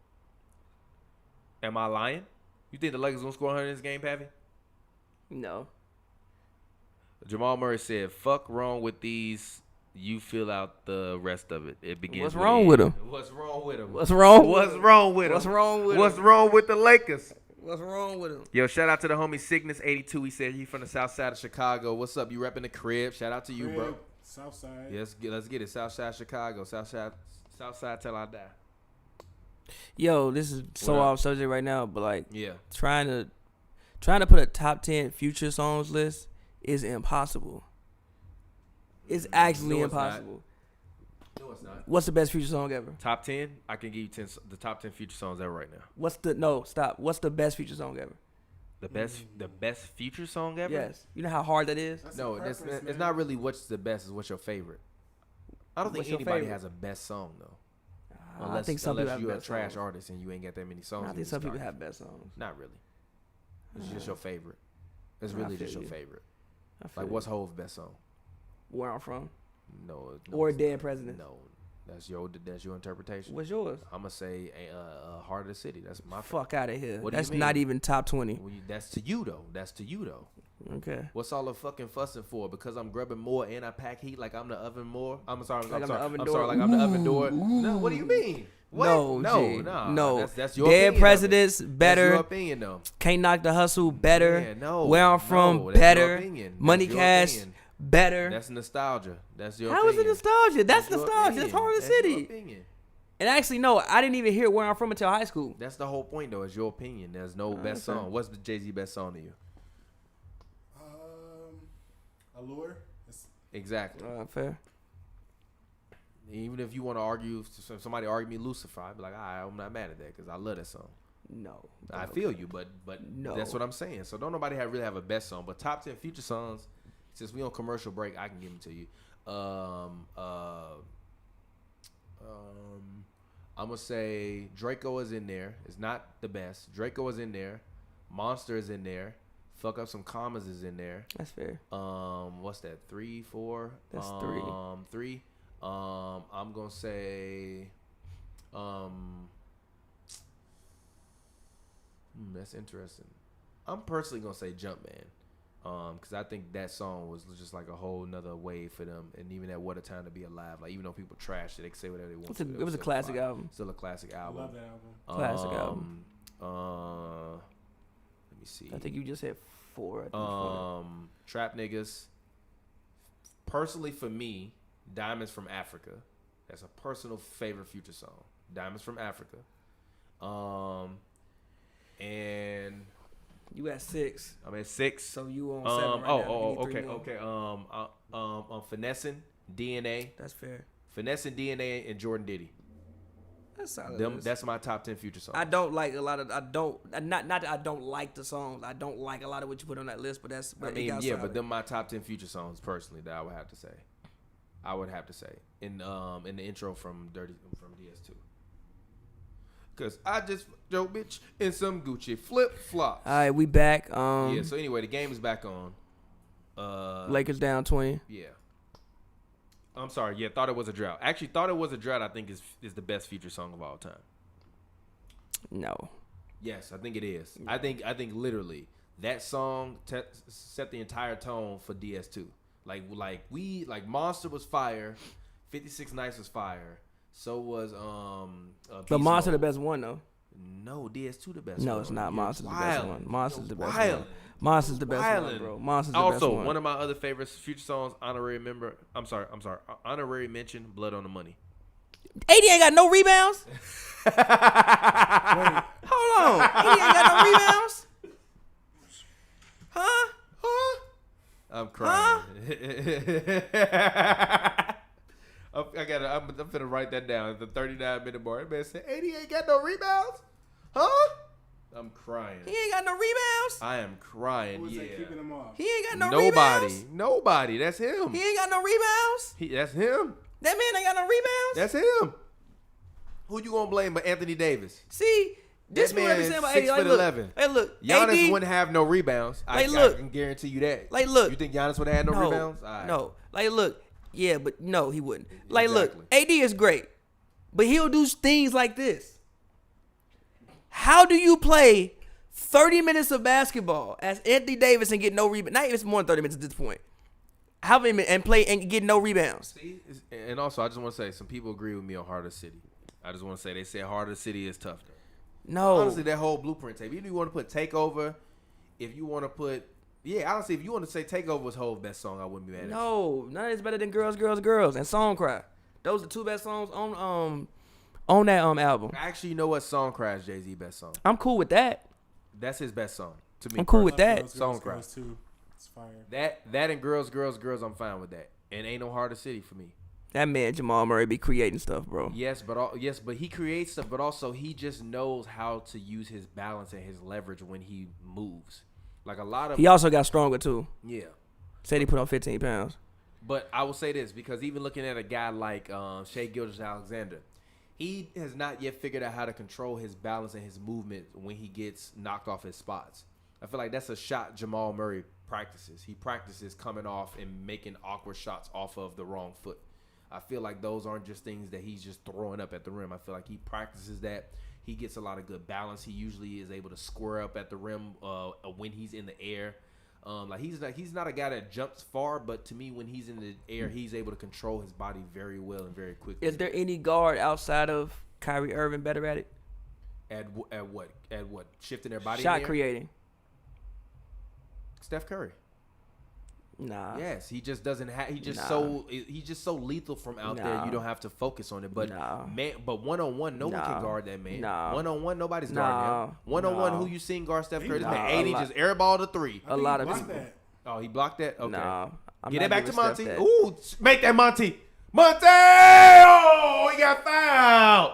Am I lying? You think the Lakers are going to score 100 in this game, Pappy? No. Jamal Murray said, fuck wrong with these You fill out the rest of it. It begins. What's wrong with him? What's wrong with him? What's wrong? What's wrong with him? What's wrong with What's him? wrong with the Lakers? What's wrong with him? Yo, shout out to the homie Cygnus82. He said he from the south side of Chicago. What's up? You repping the crib? Shout out to you, bro. Southside. Yes, let's get it. South side Chicago. South side till I die. Yo, this is so What up? off subject right now, but like Yeah. trying to put a top 10 Future songs list is impossible. It's actually No, it's not. impossible. No, it's not. What's the best Future song ever? Top 10? I can give you the top 10 future songs ever right now. What's the best Future song ever? The best future song ever? Yes. You know how hard that is? That's No, a it's preference, man. not really what's the best, it's what's your favorite. I don't What's think your anybody favorite? has a best song though. I think some people have you're a best trash songs. artist and you ain't got that many songs. I in think your some people discography. have best songs. Not really. It's just your favorite. It's I really feel just your you. favorite. I feel Like you. what's Hove's best song? Where I'm from? No, Or it's Dead not. President? No, that's your interpretation. What's yours? I'm gonna say Heart of the City. That's my favorite. Fuck out of here. What do you That's mean? not even top 20. That's to you though. That's to you though. Okay. What's all the fucking fussing for? Because I'm grubbing more and I pack heat like I'm the oven more. I'm sorry. Like I'm I'm sorry. the oven I'm door. sorry. Like I'm the oven door. No, what do you mean? What? No, no, G. nah. No. That's your Dead opinion of it. Presidents That's better. your opinion though. Can't Knock the Hustle better. Yeah, no, Where I'm no, from that's your better. opinion. That's Money your Cash opinion. better. That's nostalgia. That's your How is opinion. it nostalgia? That's your nostalgia. That's opinion. Heart of the That's your City. opinion. And actually, no, I didn't even hear Where I'm From until high school. That's the whole point though. It's your opinion. There's no best okay. song. What's the Jay-Z best song to you? Allure. It's, Exactly. Fair. Even if you want to argue, if somebody argue me Lucifer, I'd be like, all right, I'm not mad at that because I love that song. No. I feel you, but No. that's what I'm saying. So don't nobody really have a best song, but top 10 future songs. Since we on commercial break, I can give them to you. I'm gonna say Draco is in there. It's not the best. Draco is in there. Monster is in there. Fuck Up Some Commas is in there. That's fair. What's that? 3, 4. That's three. 3. I'm gonna say, that's interesting. I'm personally gonna say Jumpman, because I think that song was just like a whole nother wave for them, and even at What a Time to Be Alive, like even though people trashed it, they can say whatever they want. It was a classic album. Still a classic I album. love that album. Classic album. Let me see. I think you just hit 4. I think 4. Trap Niggas. Personally, for me, Diamonds from Africa. That's a personal favorite Future song. Diamonds from Africa. And You at 6. I'm at 6. So you on 7 right now. You need 3 more. I'm Finessing, DNA. That's fair. Finessing, DNA, and Jordan Diddy. That's solid. That's my top 10 Future songs. I don't like a lot of. I don't. Not that I don't like the songs. I don't like a lot of what you put on that list. But that's. I it mean, got yeah, solid. but them my top 10 Future songs personally that I would have to say. In the intro from DS2. Cause I just Joe bitch in some Gucci flip flops. All right, we back. Yeah. So anyway, the game is back on. Lakers down 20. Yeah. I'm sorry. Yeah, Thought It Was a Drought. Actually, Thought It Was a Drought. I think is the best Future song of all time. No. Yes, I think it is. I think literally that song set the entire tone for DS2. Like Monster was fire, 56 Nights was fire. So was But Beast Monster the Mode. best one though. No, DS2 the best. No, one. it's not. You're Monster's the best wildin'. one. Monster's the best Wildin'. one. Monster's the best one, Wildin'. bro. Monster's the best Also, one. one of my other favorite Future songs, honorary member. I'm sorry. Honorary mention, Blood on the Money. AD ain't got no rebounds. Hold on. AD ain't got no rebounds. Huh? I'm crying. I'm finna write that down. The 39-minute bar. That man said, 80 ain't got no rebounds? Huh? I'm crying. He ain't got no rebounds. I am crying. Who was Yeah. that keeping them off? He ain't got no rebounds. Nobody. That's him. He ain't got no rebounds. That's him. That man ain't got no rebounds. That's him. Who you gonna blame but Anthony Davis? See, this That is what man I'm saying about 6'11". AD. Like, look, hey, look. Giannis AD, wouldn't have no rebounds. Like, I look. can guarantee you that. Like, look. You think Giannis would have had no rebounds? All right. No. Like, look. Yeah, but no, he wouldn't. Like, look. Exactly. AD is great, but he'll do things like this. How do you play 30 minutes of basketball as Anthony Davis and get no rebound? Not even more than 30 minutes at this point. How many and play and get no rebounds? See, and also I just want to say some people agree with me on Heart of the City. I just want to say they say Heart of the City is tough. No, honestly, that whole blueprint tape. Even if you want to put Takeover, if you want to put honestly, if you want to say Takeover was Hove's best song, I wouldn't be mad at you. No, none of it's better than Girls, Girls, Girls and Song Cry. Those are the two best songs on that album. Actually, you know what? Song Cry is Jay-Z's best song. I'm cool with that. That's his best song to me. I'm cool with that. Song Cry. Too. It's fire. That and Girls, Girls, Girls. I'm fine with that. And ain't no Heart of the City for me. That man Jamal Murray be creating stuff, bro. Yes, but he creates stuff, but also he just knows how to use his balance and his leverage when he moves. Like a lot of He also got stronger too. yeah. Said he put on 15 pounds. But I will say this because even looking at a guy like Shai Gilgeous-Alexander, he has not yet figured out how to control his balance and his movement when he gets knocked off his spots. I feel like that's a shot Jamal Murray practices. He practices coming off and making awkward shots off of the wrong foot. I feel like those aren't just things that he's just throwing up at the rim. I feel like he practices that. He gets a lot of good balance. He usually is able to square up at the rim when he's in the air. Like he's not a guy that jumps far, but to me, when he's in the air, he's able to control his body very well and very quickly. Is there any guard outside of Kyrie Irving better at it? At what? Shifting their body. Shot in the air? creating. Steph Curry. Nah. Yes, he just doesn't have. He's just so lethal from out there. Nah. You don't have to focus on it. But Nah. man, but 1-on-1, no one Nah. can guard that man. Nah. 1-on-1, nobody's Nah. guarding him. 1-on-1, Nah. who you seen guard Steph Curry? This Nah. man 80 just airball to three. I think lot he of blocked people. that. Oh, he blocked that. Okay, Nah. I'm get not it back to giving Monty. Steph that. Ooh, make that Monty. Monty! Oh, he got fouled.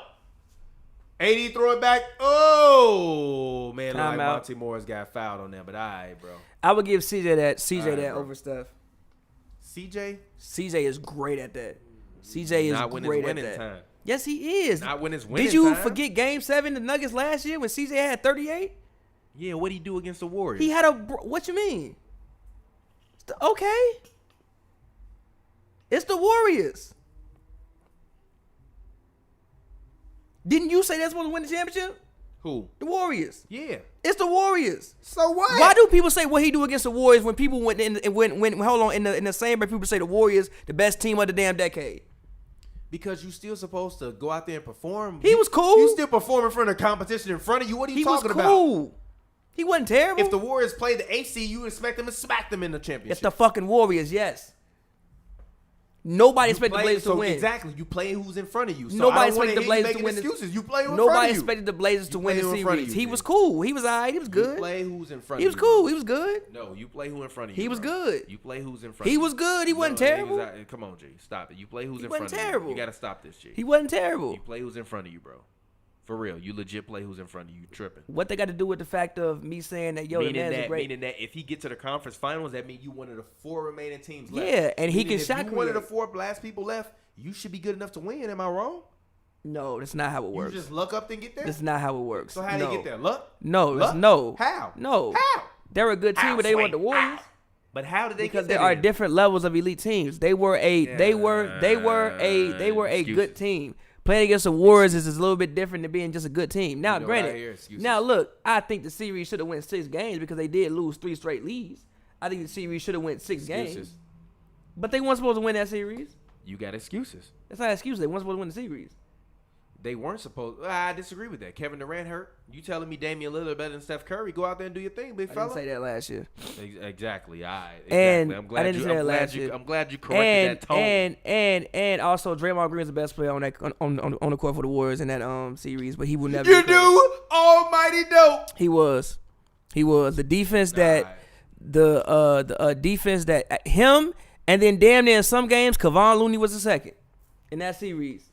80 throw it back. Oh man, look like Timeout. Monty Morris got fouled on that. But all right, bro. I would give CJ All right, that bro. over Steph. CJ CJ is great at that. CJ is not when it's great at winning that. time. Yes, he is. Not when it's winning Did you time. forget Game 7 the Nuggets last year when CJ had 38? Yeah, what would he do against the Warriors? He had a what you mean? Okay. It's the Warriors. Didn't you say that's supposed to win the championship? Who? The Warriors. Yeah. It's the Warriors. So what? Why do people say what he do against the Warriors when people went in in the same breath people say the Warriors the best team of the damn decade? Because you still supposed to go out there and perform. He was cool. You still perform in front of competition in front of you. What are you He was talking about? cool. He wasn't terrible. If the Warriors played the AC, you expect them to smack them in the championship. It's the fucking Warriors, yes. Nobody expected the Blazers to win. Exactly. You play who's in front of you. So Nobody I don't wanna expected the hear you Blazers to making win. excuses. You play who in Nobody front of you. expected the Blazers to win the play who in front of series. you, He G. was cool. He was all right. He was You good. play who's in front He of was you. cool. bro. He was good. No, you play who in front of you. He was bro. good. You play who's in front of He you. was good. He wasn't No, terrible. Come on, G. Stop it. You play who's He in front wasn't of terrible. you. You got to stop this, G. He wasn't terrible. You play who's in front of you, bro. For real. You legit play who's in front of you. You tripping. What they got to do with the fact of me saying that the man is great? Meaning that if he gets to the conference finals, that means you one of the 4 remaining teams left. Yeah, and he Meaning can shot if you one of the create. 4 last people left, you should be good enough to win. Am I wrong? No, that's not how it works. You just luck up and get there? That's not how it works. So how no. they get there? Luck? No, Luck? it's no. How? No. How? They're a good team, How, but they want the Sway? Warriors. How? But how did they Because get there there are then? different levels of elite teams. They were a Excuses. good team. Playing against the Warriors is a little bit different than being just a good team. Now, You know what I hear? granted, Excuses. now look, I think the series should have went 6 games because they did lose 3 straight leads. I think the series should have went 6 games, Excuses. but they weren't supposed to win that series. You got excuses. That's not an excuse. They weren't supposed to win the series. They weren't supposed. I disagree with that. Kevin Durant hurt. You telling me Damian Lillard better than Steph Curry? Go out there and do your thing, big I fella. didn't say that last year. Exactly. And I'm I glad didn't say that last year. I'm glad you corrected that tone. And also Draymond Green is the best player on that on the court for the Warriors in that series, but he will never. You do, almighty dope. He was the defense that the defense that him and then damn near in some games Kevon Looney was the second in that series.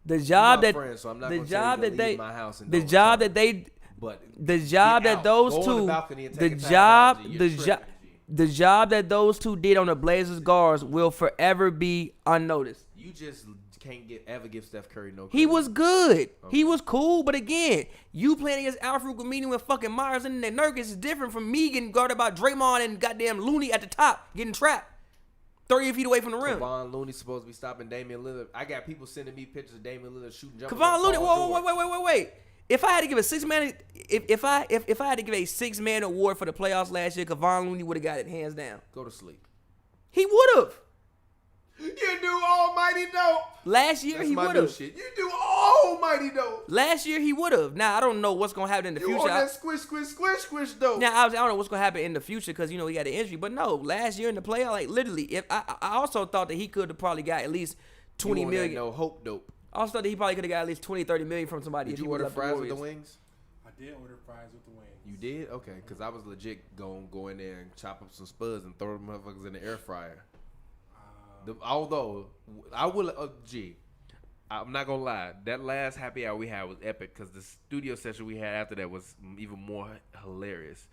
The job that friend, so I'm not the gonna job tell you that to they leave my house and the don't job come. that they But the job get that out. those Go on the two balcony and the take a job timeout, G. the You're job tripping, G. the job that those two did on the Blazers guards will forever be unnoticed. You just can't ever give Steph Curry no credit. He was good. Okay. He was cool. But again, you playing against Alfred Gamini with fucking Myers and Nurkic is different from me getting guarded by Draymond and goddamn Looney at the top getting trapped 30 feet away from the rim. Kevon Looney supposed to be stopping Damian Lillard. I got people sending me pictures of Damian Lillard shooting jumpers. Kevon Looney. Paul Whoa, George. wait. If I had to give a 6-man, if I had to give a 6-man award for the playoffs last year, Kevon Looney would have got it hands down. Go to sleep. He would have. You do almighty dope. Last year That's he my would new have. shit. You do almighty dope. Last year he would have. Now I don't know what's gonna happen in the You future. on that squish dope. Now I don't know what's gonna happen in the future because he got an injury. But no, last year in the playoff, like literally, if I also thought that he could have probably got at least 20 You on that million. no hope dope. I also thought that he probably could have got at least 20, 30 million from somebody. Did if you he order left the fries with the Warriors. wings? I did order fries with the wings. You did? Okay, because I was legit going to go in there and chop up some spuds and throw them motherfuckers in the air fryer. Although, I will, I'm not going to lie. That last happy hour we had was epic because the studio session we had after that was even more hilarious.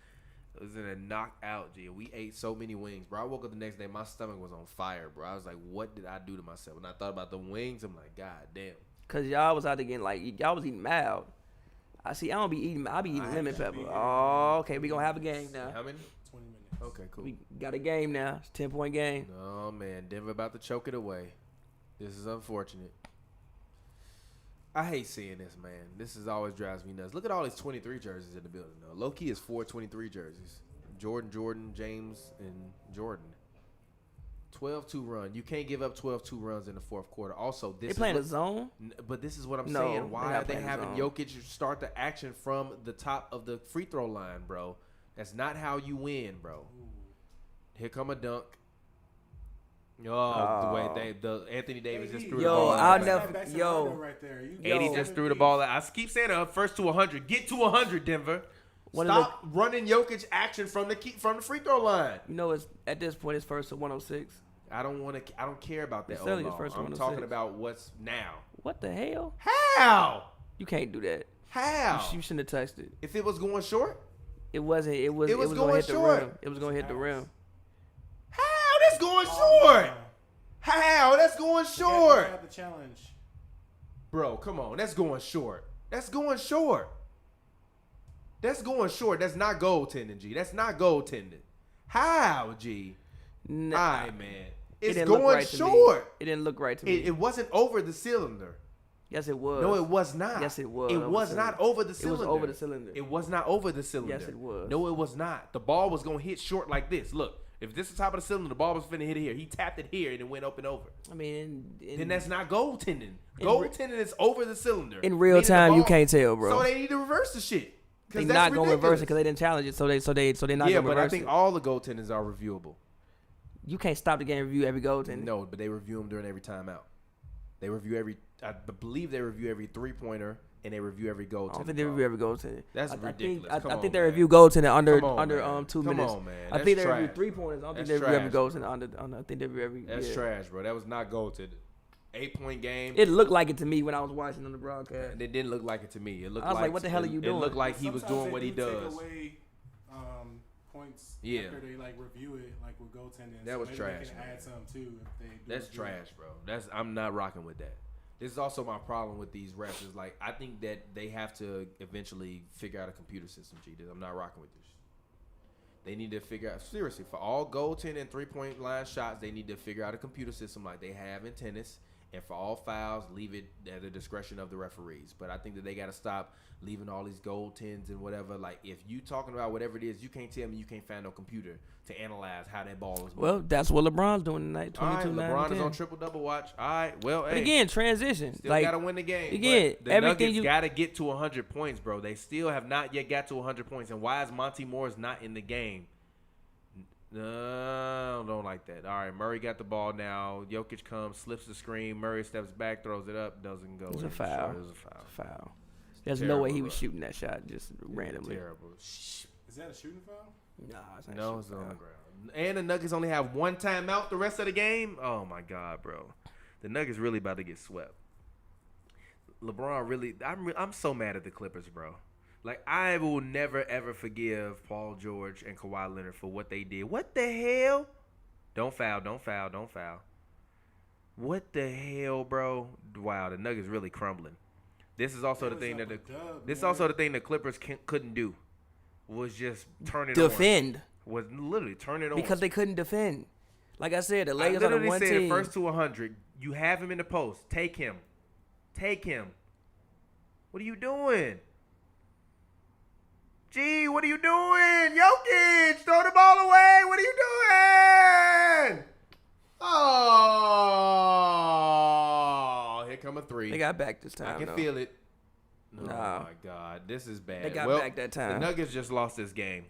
It was in a knockout, G. We ate so many wings, bro. I woke up the next day, my stomach was on fire, bro. I was like, what did I do to myself? When I thought about the wings, I'm like, God damn. Cause y'all was out there getting like y'all was eating mild. I don't be eating. I be eating lemon pepper. Oh, okay. We gonna have a game now. How many? 20 minutes. Okay, cool. We got a game now. It's 10-point game. Oh, man. Denver about to choke it away. This is unfortunate. I hate seeing this, man. This is always drives me nuts. Look at all these 23 jerseys in the building, though. Low-key is 4 23 jerseys. Jordan, James, and Jordan. 12-2 run. You can't give up 12-2 runs in the fourth quarter. Also, this They playing is a zone. but this is what I'm No, saying. they're Why not are they playing having zone. Jokic start the action from the top of the free throw line, bro? That's not how you win, bro. Here come a dunk. Oh, the way the Anthony Davis just threw the Yo, ball. I'll out. never- Back to yo. Rondo right there. You 80 got just 7 threw the feet. ball out. I keep saying first to 100. Get to 100, Denver. One of Stop running Jokic action from the free throw line. It's at this point it's first to 106. I don't care about that. It's selling overall. his first I'm 106. talking about what's now. What the hell? How? You can't do that. How? You shouldn't have touched it. If it was going short? It wasn't. It was was gonna going hit short. the rim. It was gonna hit the rim. How? That's going short. How? That's going short. You got the challenge. Bro, come on. That's going short. That's going short. That's going short. That's not goaltending, G. That's not goaltending. How, G? Nah, All right, man. it It's didn't look going right to me. short. It didn't look right to me. It wasn't over the cylinder. Yes, it was. No, it was not. Yes, it was. It over the was cylinder. not over the It cylinder. was over the cylinder. It was not over the cylinder. Yes, it was. No, it was not. The ball was going to hit short like this. Look, if this is the top of the cylinder, the ball was finna hit it here. He tapped it here and it went up and over. I mean, Then that's not goaltending. In Goaltending is over the cylinder. in real Meaning the time, you ball- can't tell, bro. So they need to reverse the shit. 'Cause They that's not gonna reverse ridiculous. it because they didn't challenge it. So they not Yeah, gonna but I reverse think it. all the goaltenders are reviewable. You can't stop the game review every goal. No, but they review them during every timeout. They review I believe they review every 3-pointer and they review every goal. I don't think they review every goaltender. That's I ridiculous. think, Come I on, think they man. review goaltender under Come on, man. 2 Come minutes. on, man. I think That's they review trash. 3-pointers. I don't think That's they review every trash, goaltender under. I think they review every. That's yeah. trash, bro. That was not goaltended. 8-point game. It looked like it to me when I was watching on the broadcast. It didn't look like it to me. It looked I was like, what the hell are you It doing? looked like he was Sometimes doing they what he do take does. away, points Yeah. after they review it with goaltending. That was maybe trash, They can man. add some too if they do That's review it. trash, bro. I'm not rocking with that. This is also my problem with these refs. Is like I think that they have to eventually figure out a computer system. G, I'm not rocking with this. They need to figure out seriously for all goaltending and 3-point line shots. They need to figure out a computer system like they have in tennis. And for all fouls, leave it at the discretion of the referees. But I think that they got to stop leaving all these goaltends and whatever. Like, if you talking about whatever it is, you can't tell me you can't find no computer to analyze how that ball is moving. Well, that's what LeBron's doing tonight. all right, 22, 9, LeBron and is 10. on triple-double watch. All right, well, But hey, again, transition. still Like, got to win the game. again, But the everything Nuggets you- got to get to 100 points, bro. They still have not yet got to 100 points. And why is Monty Morris not in the game? No, don't like that. All right, Murray got the ball now. Jokic comes, slips the screen. Murray steps back, throws it up, doesn't go. It was a in. foul. Sure, it was a foul. Foul. There's no way he Terrible, was bro. shooting that shot just randomly. Terrible. Is that a shooting foul? Nah, it's not No, shooting it's on the foul. ground. And the Nuggets only have one timeout the rest of the game. Oh my God, bro, the Nuggets really about to get swept. LeBron really, I'm so mad at the Clippers, bro. Like, I will never ever forgive Paul George and Kawhi Leonard for what they did. What the hell? Don't foul, don't foul, don't foul. What the hell, bro? Wow, the Nuggets really crumbling. This is also They the thing was that up a dub, this is man. also the thing the Clippers couldn't do. Was just turn it Defend. on. Was literally turn it on. Because they couldn't defend. Like I said, the I Lakers are the literally one said team. first to 100. You have him in the post. Take him. Take him. What are you doing? Gee, what are you doing? Jokic, throw the ball away. What are you doing? got back this time. I can though. feel it. Oh Nah. my God, this is bad. They got well, back that time. The Nuggets just lost this game.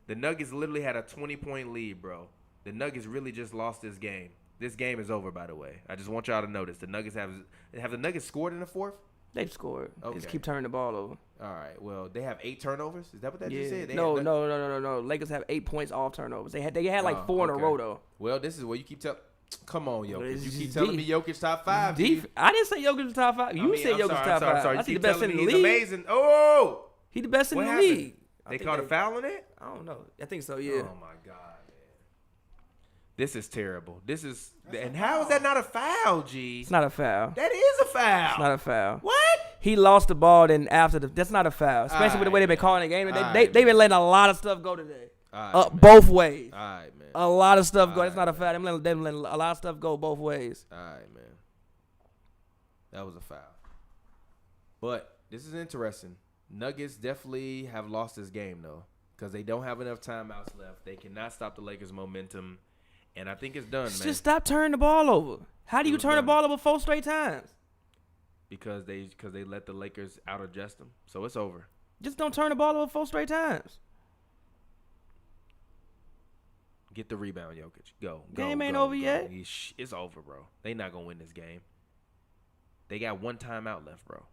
The Nuggets literally had a 20-point lead, bro. The Nuggets really just lost this game. This game is over, by the way. I just want y'all to notice. The Nuggets have the Nuggets scored in the fourth? They've scored. They Okay. just keep turning the ball over. All right. Well, they have 8 turnovers. Is that what that just said? They No. had Lakers have 8 points off turnovers. They had like 4 in a okay. row though. Well, this is what you keep telling. Come on, Jokic. It's You keep just telling deep. me Jokic top 5. I didn't say Jokic was top 5. You said Jokic was top 5. I You think keep the best telling in me the he's league. amazing. Oh, He the best in what the happened? league. They called a foul on it? I don't know. I think so. Yeah. Oh my God, man. This is terrible. How is that not a foul, G? It's not a foul. That is a foul. It's not a foul. What? He lost the ball then after that's not a foul. Especially with the way they've been calling the game. They've been letting a lot of stuff go today. Both ways. All right, man. A lot of stuff go. That's not a foul. They've letting a lot of stuff go both ways. All right, man. That was a foul. But this is interesting. Nuggets definitely have lost this game, though, because they don't have enough timeouts left. They cannot stop the Lakers' momentum, and I think it's done, man. Just stop turning the ball over. How do you It was turn the done. ball over 4 straight times? Because they let the Lakers out-adjust them. So it's over. Just don't turn the ball over 4 straight times. Get the rebound, Jokic. Go. Game ain't over yet. It's over, bro. They not going to win this game. They got 1 timeout left, bro.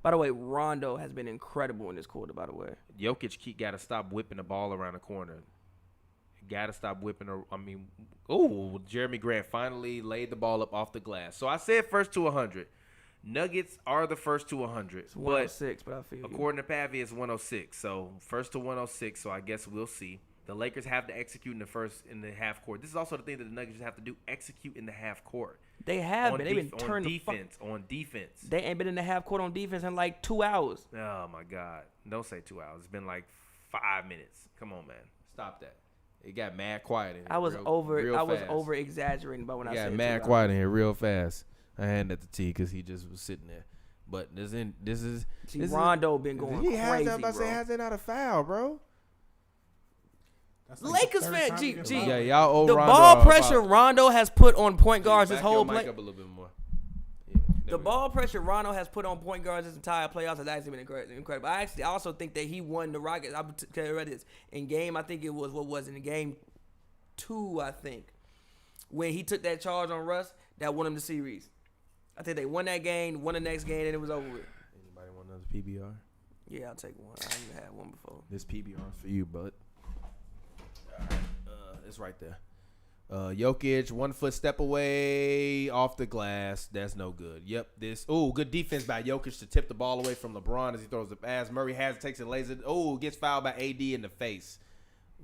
By the way, Rondo has been incredible in this quarter, by the way. Jokic got to stop whipping the ball around the corner. Got to stop whipping. Jeremy Grant finally laid the ball up off the glass. So I said first to 100. Nuggets are the first to 100. It's 106, but I feel you. According to Pavi, it's 106. So first to 106. So I guess we'll see. The Lakers have to execute in the half court. This is also the thing that the Nuggets have to do: execute in the half court. They have been. They've been turning on defense. They ain't been in the half court on defense in like 2 hours. Oh my God! Don't say 2 hours. It's been like 5 minutes. Come on, man. Stop that. It got mad quiet in here. I was real over fast. exaggerating about when I It said got mad 2 quiet hours. in here real fast. I handed that to T because he just was sitting there. But Rondo been going crazy, how's that not a foul, bro? That's like Lakers the third fan, time G. we get G. violated. Yeah, y'all owe The Rondo ball a pressure foul. Rondo has put on point guards this Back whole your play. mic up a little bit more. Yeah, there The we go. ball pressure Rondo has put on point guards this entire playoffs has actually been incredible. I also think that he won the Rockets. I'm tell you this in game. I think it was in game 2. I think when he took that charge on Russ that won him the series. I think they won that game, won the next game, and it was over with. Anybody want another PBR? Yeah, I'll take one. I even had one before. This PBR's for you, bud. It's right there. Jokic, 1 foot step away off the glass. That's no good. Yep. Good defense by Jokic to tip the ball away from LeBron as he throws the pass. Murray has it, takes it, lays it. Gets fouled by AD in the face.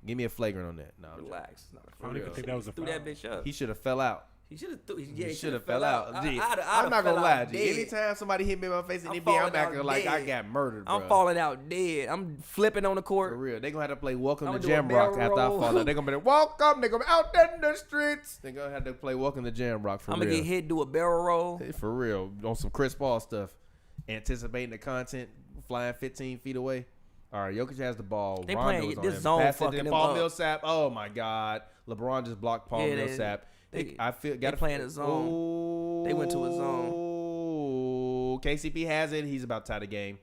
Give me a flagrant on that. No, Relax. I don't even think that was a Threw foul. that bitch up. he should have fell out. He should have. He should have fell out. G, I'd I'm not gonna lie, G. dead. Anytime somebody hit me in my face in I'm NBA, falling I'm acting out like I dead. got murdered, bro. I'm falling out dead. I'm flipping on the For court. real. They're going to have to play Welcome I'ma to do a Jamrock barrel after I roll. fall out. They're going to be like, welcome. They're going to be out there in the streets. They're going to have to play Welcome to Jamrock for I'm real. gonna get hit, do a barrel roll. Hey, for real. On some Chris Paul stuff. Anticipating the content, flying 15 feet away. All right, Jokic has the ball. They Rondo playing is on this him. zone Pass it fucking to them Paul up. Millsap. Oh, my God. LeBron just blocked Paul Yeah, Millsap. they Got playing a zone. They went to a zone. KCP has it. He's about to tie the game.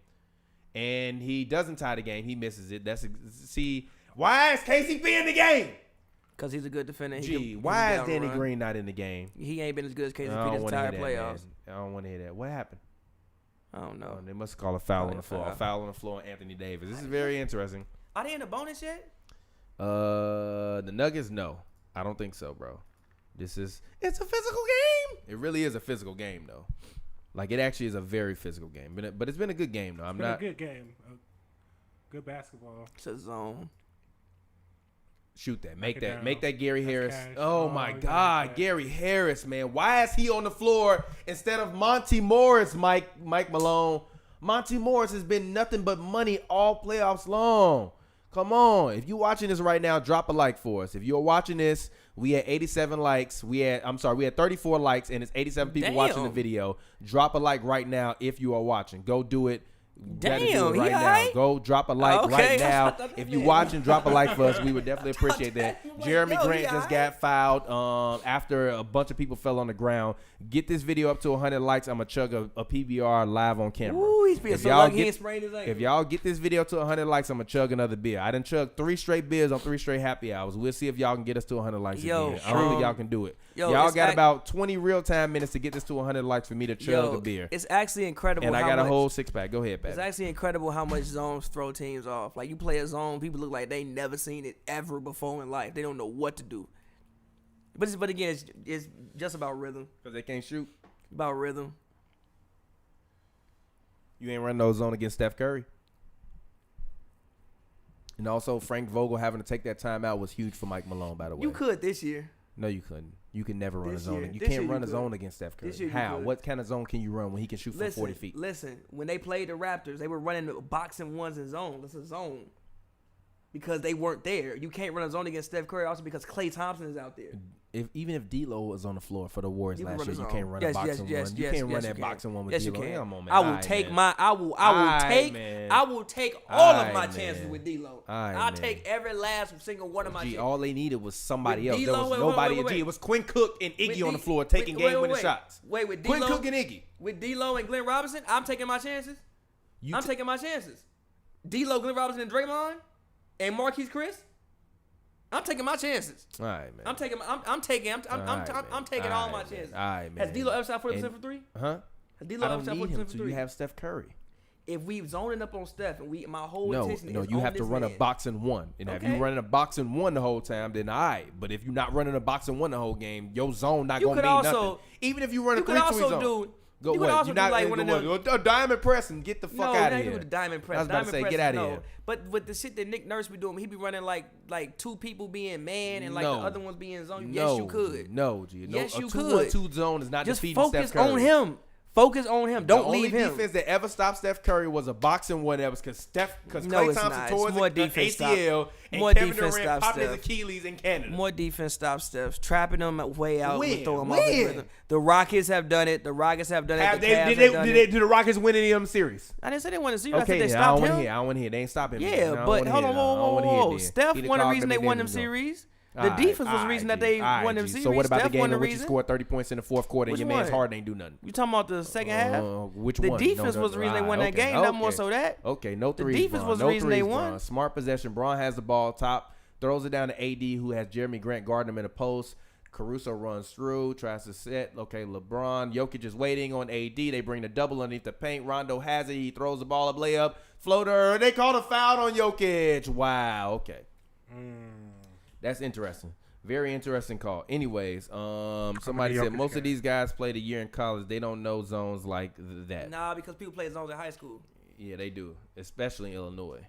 And he doesn't tie the game. He misses it. Why is KCP in the game? Cause he's a good defender. Why is Danny Green not in the game? He ain't been as good as I KCP don't this wanna entire hear that, playoffs. man. I don't want to hear that. What happened? I don't know. They must call a foul Probably on the a floor. foul. A foul on the floor on Anthony Davis. This is very interesting. Are they in the bonus yet? The Nuggets, no. I don't think so, bro. It's a physical game. It really is a physical game, though. Like, it actually is a very physical game. But it's been a good game, though. It's been a good game. Good basketball. It's a zone. Shoot that. Knock it down. Make that Gary That's Harris. cash. Oh, my yeah, God. yeah. Gary Harris, man. Why is he on the floor instead of Monty Morris, Mike Malone? Monty Morris has been nothing but money all playoffs long. Come on. If you're watching this right now, drop a like for us. If you're watching this, we had 87 likes. We had 34 likes, and it's 87 people watching the video. Drop a like right now if you are watching. Go do it. Damn, gotta do it right he now. alright? Go drop a like Okay. right now. I thought that If you man- watching, drop a like for us. We would definitely appreciate that. that- Jeremy yo, Grant he just alright? got fouled after a bunch of people fell on the ground. Get this video up to 100 likes. I'm gonna chug a PBR live on camera. Ooh, he's being If so y'all lucky he get- ain't sprained his ankle. If y'all get this video to 100 likes, I'm gonna chug another beer. I done chugged 3 straight beers on 3 straight happy hours. We'll see if y'all can get us to 100 likes Yo, again. I don't think y'all can do it. yo, y'all it's got act- about 20 real time minutes to get this to 100 likes for me to chug a beer. It's actually incredible. And I how got a much- whole 6-pack. Go ahead, It's Pat. actually incredible how much zones throw teams off. Like you play a zone, people look like they never seen it ever before in life. They don't know what to do. But again, it's just about rhythm. Because they can't shoot. About rhythm. You ain't run no zone against Steph Curry. And also, Frank Vogel having to take that timeout was huge for Mike Malone, by the way. You could this year. No, you couldn't. You can never run This a zone. year- You this can't year run you a could. zone against Steph Curry. This year you How? could. What kind of zone can you run when he can shoot from 40 feet? Listen, when they played the Raptors, they were running boxing ones in zone. That's a zone. Because they weren't there. You can't run a zone against Steph Curry also because Klay Thompson is out there. Even if D'Lo was on the floor for the Warriors You can last run year, a you zone. can't run Yes, a boxing yes, one. yes, You yes, can't run yes, that you can. boxing one with Yes, you D'Lo. can. Come on, man. I will Aight, take man. my I will take man. I will take all of Aight, my chances man. with D'Lo. Aight, I'll man. take every last single one of my Gee, chances. all they needed was somebody With else. There D'Lo, was wait, nobody. wait, wait, Gee, wait. it was Quinn Cook and Iggy on the floor taking game-winning shots. Wait, with Quinn D'Lo, Cook and Iggy. with D'Lo and Glenn Robinson, I'm taking my chances. I'm taking my chances. D'Lo, Glenn Robinson, and Draymond, and Marquise Chris. I'm taking my chances. All right, man. I'm taking all my chances. All right, man. Has D'Lo ever shot 40% from three? Huh? Has D'Lo I ever don't shot need 40% him from to. three? You have Steph Curry. If we zoning up on Steph and my whole No, attention is you on have to this run a man. boxing one. And if Okay. you running a boxing one the whole time, then all right. But if you're not running a boxing one the whole game, your zone not You going to could mean also- nothing. Even if you run a You could 3-2 also zone. do. Go you what? could also You're do not like one of them. a diamond press and get the fuck out No, of not here. even the diamond press. I was about to Diamond say, press get is out of no. here. But with the shit that Nick Nurse be doing, he be running like 2 people being man and like No. the other ones being zone. No, Yes, you could. No, G. No, Yes, a you 2-1-2 zone is not Just defeating focus Steph Curry. on him. Focus on him. Don't leave The him. only defense that ever stopped Steph Curry was a boxing one that was because No, Klay it's Thompson not. tore It's more his defense ACL and More Kevin defense Durant stops popped his Steph. Achilles in Canada. More defense stops Steph. Trapping them way out. When? With throwing them off his When? rhythm. The Rockets have done it. The Rockets have done it. Have The they- Cavs did have done it. the Rockets win any of them series? I didn't say they won the series. I Okay, said they then, I stopped don't want to him. hear. I don't want to hear. They ain't stopping me. Yeah, but hold on, whoa. Steph one of the reason they won them series. The defense was the reason that they won them series. So what about Steph the won game in which you reason. scored 30 points in the fourth quarter and Which your man's one? Harden ain't do nothing? You talking about the second half? Which The one? defense was the reason they won that game. Not more so that. Okay, no The threes. defense Bron. was the No reason they threes, won. Bron. Smart possession. Braun has the ball top, throws it down to AD, who has Jeremy Grant guarding him in the post. Caruso runs through, tries to set. Okay, LeBron. Jokic is waiting on AD. They bring the double underneath the paint. Rondo has it. He throws the ball up, layup, floater. They called a foul on Jokic. Wow. Okay. That's interesting. Very interesting call. Anyways, somebody said Jokic most of games? these guys played a year in college. They don't know zones like that. Nah, because people play zones in high school. Yeah, they do, especially in Illinois.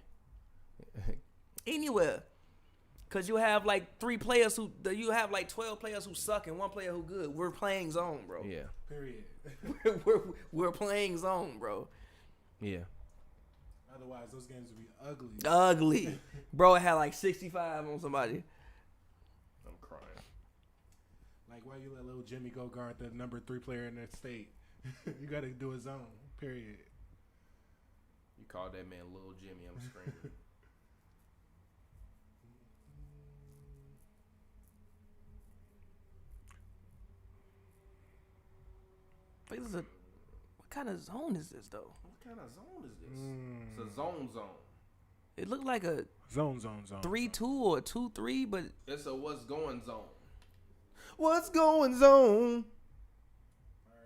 Anywhere. Because you have like 3 players who, you have like 12 players who suck and 1 player who good. We're playing zone, bro. Yeah, Period. we're playing zone, bro. yeah. Otherwise, those games would be ugly. Ugly. Bro, it had like 65 on somebody. I'm crying. Like, why you let little Jimmy go guard the number 3 player in that state? You got to do a zone. Period. You called that man Little Jimmy. I'm screaming. Like, what kind of zone is this, though? What kind of zone is this? It's a zone. It looked like a Zone. 3-2 or a 2-3, but It's a what's going zone. What's going zone?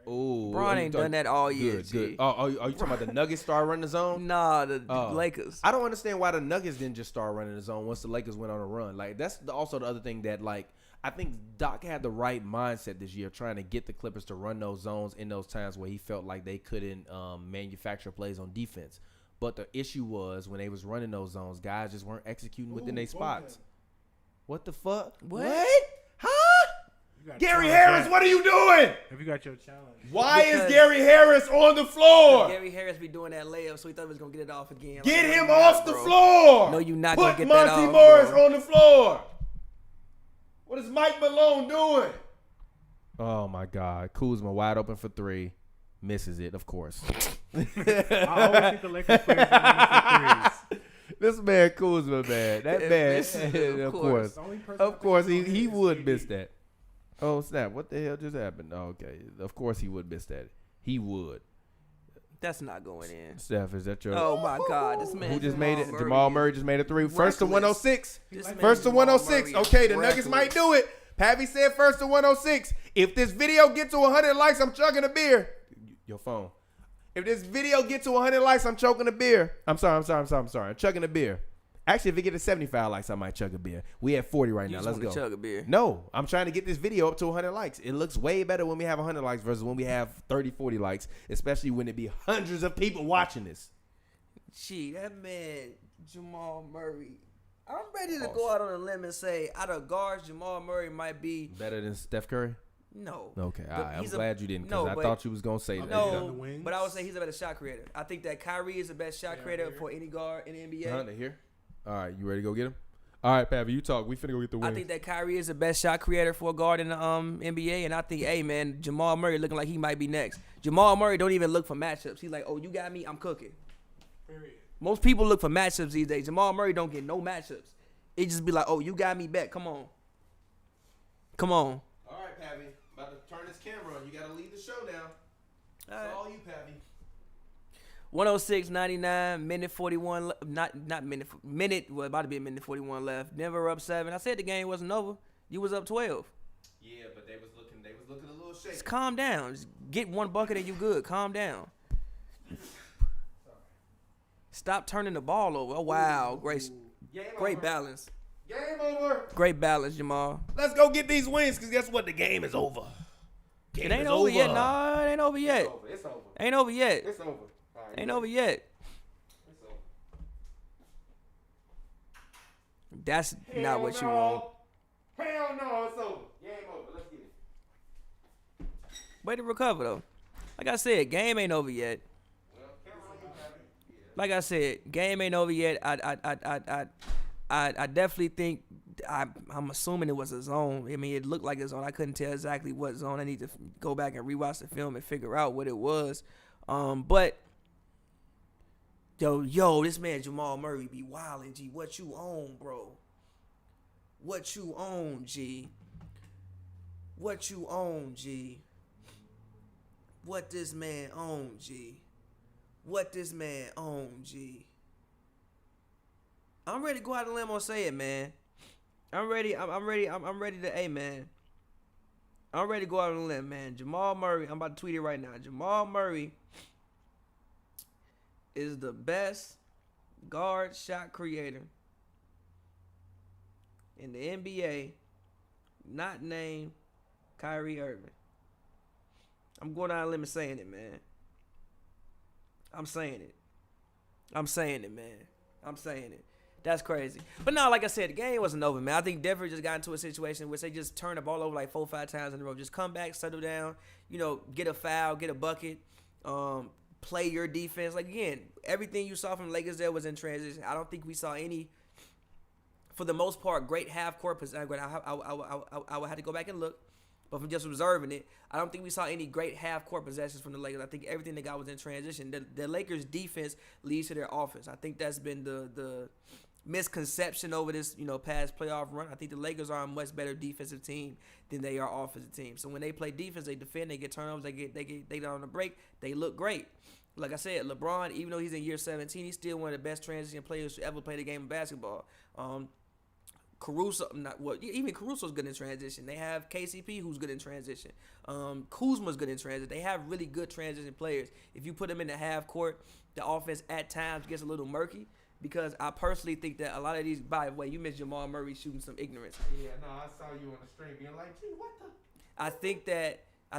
Oh, Bron ain't done that all year. Good, G. good. Oh, are you talking about the Nuggets start running the zone? Nah, the Oh. Lakers. I don't understand why the Nuggets didn't just start running the zone once the Lakers went on a run. Like, that's also the other thing that, like, I think Doc had the right mindset this year, trying to get the Clippers to run those zones in those times where he felt like they couldn't manufacture plays on defense. But the issue was when they was running those zones, guys just weren't executing within their spots. What the fuck? What? Huh? Gary Harris, what are you doing? Have you got your challenge? Why Because- is Gary Harris on the floor? Gary Harris be doing that layup, so he thought he was going to get it off again. Like, Get no, him you off not, the bro. floor. No, you not Put gonna get that Monty off, Morris bro. on the floor. What is Mike Malone doing? Oh my God, Kuzma wide open for 3. misses it, of course. I always think the Lakers players are threes. This man Kuzma, man. That man, of course. The only person I Of think course, is he is would KD. miss that. Oh, snap. What the hell just happened? Oh, okay. Of course he would miss that. He would. That's not going in. Steph, is that your... Oh my God, this man. Who just made it? Murray Jamal is Murray just made a three. First to reckless. 106. This man First to Jamal 106. Murray is Okay, the Nuggets might reckless. do it. Pappy said first to 106. If this video get to 100 likes, I'm chugging a beer. Your phone. If this video get to 100 likes, I'm choking a beer. I'm sorry. I'm chugging a beer. Actually, if it get to 75 likes, I might chug a beer. We at 40 right You now. just Let's want go. to chug a beer. No, I'm trying to get this video up to 100 likes. It looks way better when we have 100 likes versus when we have 30, 40 likes, especially when it be hundreds of people watching this. Gee, that man, Jamal Murray. I'm ready to go out on a limb and say, out of guards, Jamal Murray might be Better than Steph Curry? no. Okay, all right. I'm he's glad you didn't no, because I but- thought you was going to say that. on No, the wings. but I would say he's a better shot creator. I think that Kyrie is the best shot Yeah, creator here. for any guard in the NBA. Huh, they here? All right, you ready to go get him? All right, Pappy, you talk. We finna go get the I wings. think that Kyrie is the best shot creator for a guard in the NBA, and I think, hey man, Jamal Murray looking like he might be next. Jamal Murray don't even look for matchups. He's like, oh, you got me, I'm cooking. Period. Most people look for matchups these days. Jamal Murray don't get no matchups. It just be like, oh, you got me back. Come on. All right, Pappy. About to turn this camera on. You got to leave the show now. All right. all you, Pappy. 106-99, minute 41, minute, well, about to be a minute 41 left. Denver up 7. I said the game wasn't over. You was up 12. Yeah, but they was looking a little shaky. Just calm down. Just get one bucket and you good. Calm down. Stop turning the ball over. Oh, wow. Great balance. Game over. Great balance, Jamal. Let's go get these wins because guess what? The game is over. It ain't over yet. Nah, it ain't over yet. It's over. Ain't over yet. It's over. All right, Ain't over yet. It's over. That's not what you want. Hell no, it's over. Game over. Let's get it. Way to recover, though. Like I said, game ain't over yet. Well, camera on you, Pappy. Yeah. Like I said, game ain't over yet. I definitely think I'm assuming it was a zone. I mean, it looked like a zone. I couldn't tell exactly what zone. I need to go back and rewatch the film and figure out what it was. But yo, this man Jamal Murray be wildin', G. What you own, bro? What you own, G? What you own, G? What this man own, G? What this man own, G? I'm ready to go out on a limb and say it, man. I'm ready. I'm ready. I'm ready to, hey, man. I'm ready to go out on a limb, man. Jamal Murray, I'm about to tweet it right now. Jamal Murray is the best guard shot creator in the NBA, not named Kyrie Irving. I'm going out on a limb and saying it, man. I'm saying it. I'm saying it, man. I'm saying it. That's crazy. But no, like I said, the game wasn't over, man. I think Denver just got into a situation where they just turned the ball over like 4 or 5 times in a row. Just come back, settle down, get a foul, get a bucket, play your defense. Like, again, everything you saw from the Lakers there was in transition. I don't think we saw any, for the most part, great half-court possession. I would have to go back and look. But from just observing it, I don't think we saw any great half-court possessions from the Lakers. I think everything they got was in transition. The Lakers' defense leads to their offense. I think that's been the misconception over this, past playoff run. I think the Lakers are a much better defensive team than they are offensive team. So when they play defense, they defend, they get turnovers, they get on the break, they look great. Like I said, LeBron, even though he's in year 17, he's still one of the best transition players to ever play the game of basketball. Even Caruso's good in transition. They have KCP who's good in transition. Kuzma's good in transition. They have really good transition players. If you put them in the half court, the offense at times gets a little murky because I personally think that a lot of these, by the way, you missed Jamal Murray shooting some ignorance. Yeah, no, I saw you on the stream being like, gee, what the? I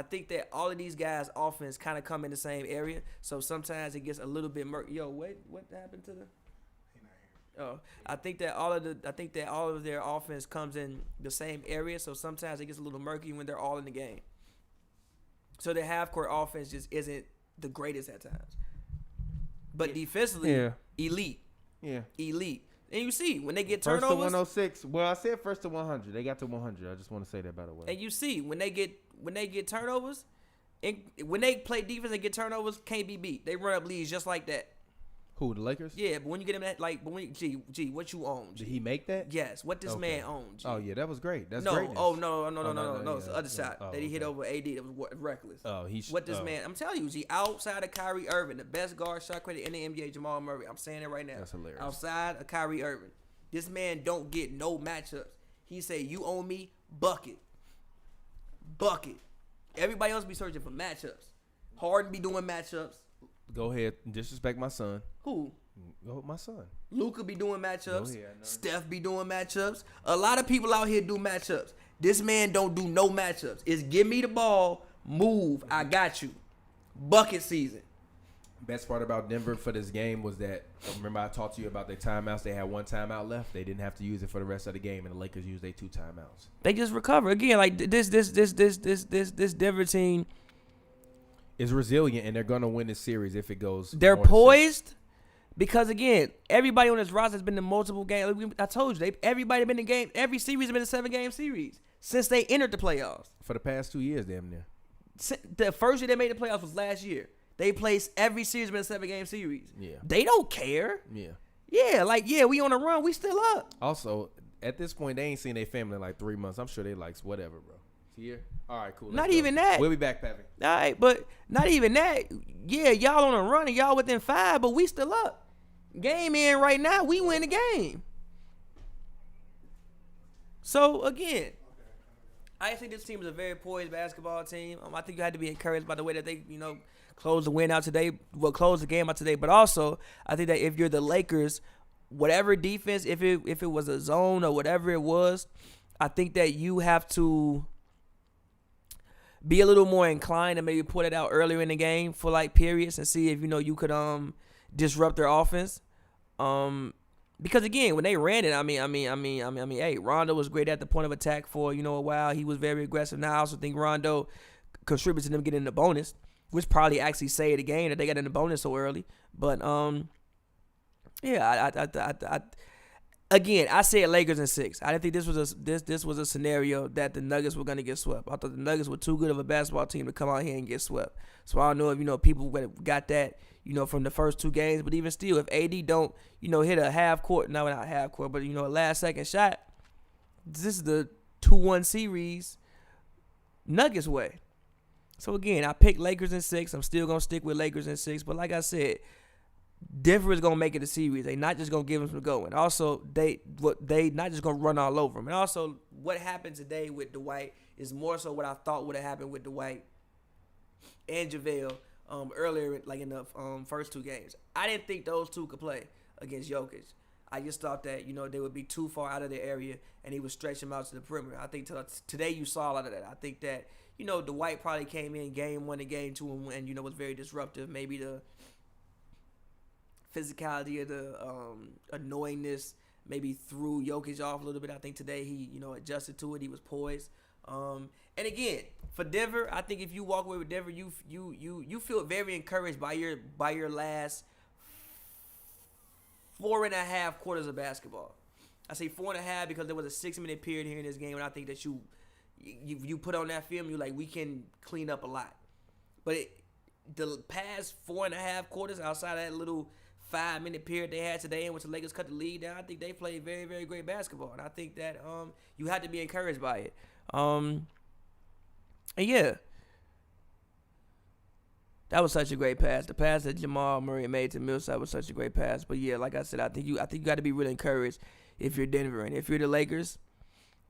think that all of these guys' offense kind of come in the same area, so sometimes it gets a little bit murky. Yo, wait, what happened to the? Oh, I think that all of their offense comes in the same area, so sometimes it gets a little murky when they're all in the game. So the half court offense just isn't the greatest at times, but defensively, elite. Yeah. Elite. And you see when they get First to turnovers. 106. Well, I said first to 100. They got to 100. I just want to say that, by the way. And you see when they get turnovers, when they play defense and get turnovers, can't be beat. They run up leads just like that. Who, the Lakers? Yeah, but when you get him that, like, but when G, what you own? G? Did he make that? Yes, what this man owned. G. Oh yeah, that was great. That's no, greatness. No. It's the other shot that he hit over AD. That was reckless. What this man? I'm telling you, G. Outside of Kyrie Irving, the best guard shot credit in the NBA, Jamal Murray. I'm saying it right now. That's hilarious. Outside of Kyrie Irving, this man don't get no matchups. He say, "You owe me bucket." Everybody else be searching for matchups. Harden be doing matchups. Go ahead, disrespect my son. Who? Go my son. Luka be doing matchups. Go ahead, Steph be doing matchups. A lot of people out here do matchups. This man don't do no matchups. It's give me the ball, move, I got you. Bucket season. Best part about Denver for this game was that, remember I talked to you about their timeouts. They had one timeout left. They didn't have to use it for the rest of the game, and the Lakers used their 2 timeouts. They just recover again. Like this Denver team is resilient, and they're gonna win this series if it goes. They're poised because again, everybody on this roster has been in multiple games. I told you, everybody been in game. Every series has been a 7-game series since they entered the playoffs. For the past 2 years, damn near. The first year they made the playoffs was last year. They placed every series been a 7-game series. Yeah. They don't care. Yeah. Yeah, we on a run. We still up. Also, at this point, they ain't seen their family in like 3 months. I'm sure they like whatever, bro. Here. All right, cool. Not even that. We'll be back, Pappy. All right, but not even that. Yeah, y'all on a run and y'all within 5, but we still up. Game in right now. We win the game. So again, I think this team is a very poised basketball team. I think you had to be encouraged by the way that they, closed the win out today. Well, closed the game out today. But also, I think that if you're the Lakers, whatever defense, if it was a zone or whatever it was, I think that you have to be a little more inclined to maybe put it out earlier in the game for like periods and see if you could disrupt their offense. Because again, when they ran it, I mean, hey, Rondo was great at the point of attack for a while. He was very aggressive. Now I also think Rondo contributed to them getting the bonus, which probably actually saved the game that they got in the bonus so early. But yeah, again, I said Lakers in 6. I didn't think this was a scenario that the Nuggets were gonna get swept. I thought the Nuggets were too good of a basketball team to come out here and get swept. So I don't know if people got that from the first 2 games, but even still, if AD don't hit a half court, no, not half court, but a last second shot, this is the 2-1 series Nuggets way. So again, I picked Lakers in 6. I'm still gonna stick with Lakers in 6, but like I said, Denver is gonna make it a series. They not just gonna give them some going. Also, they not just gonna run all over them. And also, what happened today with Dwight is more so what I thought would have happened with Dwight and JaVale earlier, like in the first 2 games. I didn't think those two could play against Jokic. I just thought that they would be too far out of their area, and he would stretch them out to the perimeter. I think today you saw a lot of that. I think that Dwight probably came in game 1 and game 2 and was very disruptive. Maybe the physicality of the annoyingness maybe threw Jokic off a little bit. I think today he adjusted to it. He was poised. And again, for Denver, I think if you walk away with Denver, you feel very encouraged by your last 4.5 quarters of basketball. I say 4.5 because there was a 6-minute period here in this game, and I think that you put on that film, you're like, we can clean up a lot. But the past 4.5 quarters, outside of that little 5-minute period they had today in which the Lakers cut the lead down, I think they played very, very great basketball. And I think that you had to be encouraged by it. And yeah, that was such a great pass. The pass that Jamal Murray made to Millsap was such a great pass. But yeah, like I said, I think you got to be really encouraged if you're Denver. And if you're the Lakers,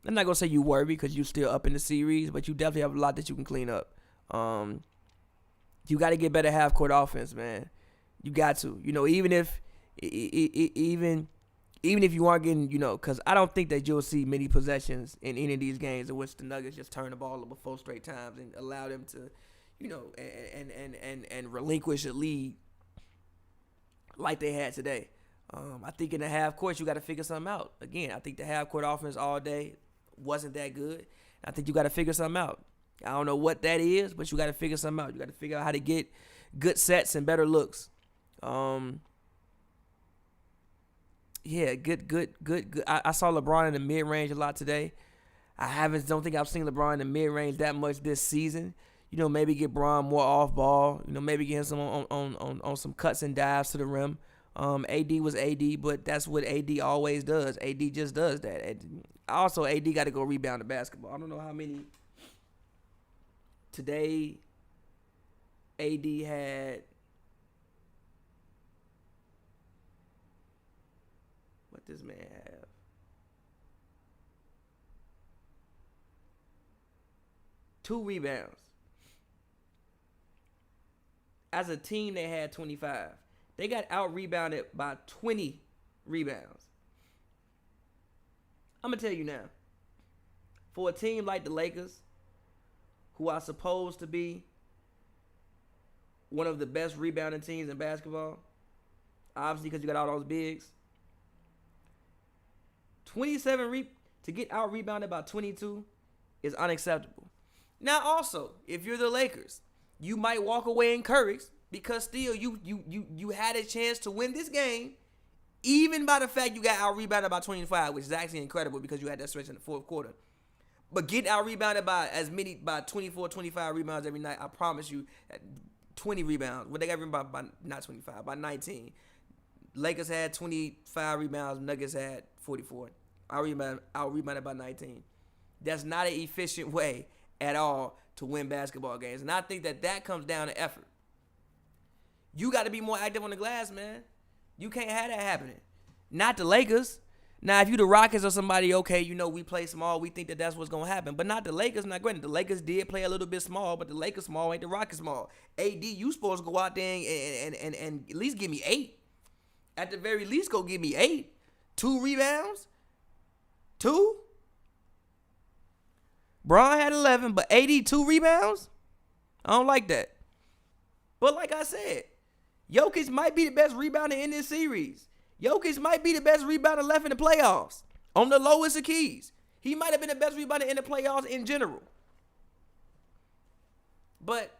I'm not gonna say you worry because you're still up in the series, but you definitely have a lot that you can clean up. You got to get better half court offense, man. You got to, even if you aren't getting, because I don't think that you'll see many possessions in any of these games in which the Nuggets just turn the ball over 4 straight times and allow them to, and relinquish a lead like they had today. I think in the half court you got to figure something out. Again, I think the half court offense all day wasn't that good. I think you got to figure something out. I don't know what that is, but you got to figure something out. You got to figure out how to get good sets and better looks. Yeah, good. I saw LeBron in the mid-range a lot today. Don't think I've seen LeBron in the mid-range that much this season. maybe get Braun more off ball. Maybe get him some on some cuts and dives to the rim. AD was AD, but that's what AD always does. AD just does that. Also, AD got to go rebound the basketball. I don't know how many. Today, AD had. What this man have? Two rebounds. As a team, they had 25. They got out-rebounded by 20 rebounds. I'm going to tell you now. For a team like the Lakers, who are supposed to be one of the best rebounding teams in basketball, obviously because you got all those bigs, 27 to get out-rebounded by 22 is unacceptable. Now, also, if you're the Lakers, you might walk away encouraged because still you had a chance to win this game, even by the fact you got out-rebounded by 25, which is actually incredible because you had that stretch in the fourth quarter. But getting out-rebounded by 24, 25 rebounds every night, I promise you, 20 rebounds. Well, they got rebounded by not 25, by 19. Lakers had 25 rebounds, Nuggets had 44. Out-rebounded by 19. That's not an efficient way at all to win basketball games. And I think that comes down to effort. You got to be more active on the glass, man. You can't have that happening. Not the Lakers. Now, if you the Rockets or somebody, okay, we play small, we think that's what's going to happen. But not the Lakers. Now, granted, the Lakers did play a little bit small, but the Lakers small ain't the Rockets small. AD, you supposed to go out there and at least give me 8. At the very least, go give me 8. 2 rebounds. 2. Braun had 11, but AD 2 rebounds? I don't like that. But like I said, Jokic might be the best rebounder in this series. Jokic might be the best rebounder left in the playoffs on the lowest of keys. He might have been the best rebounder in the playoffs in general. But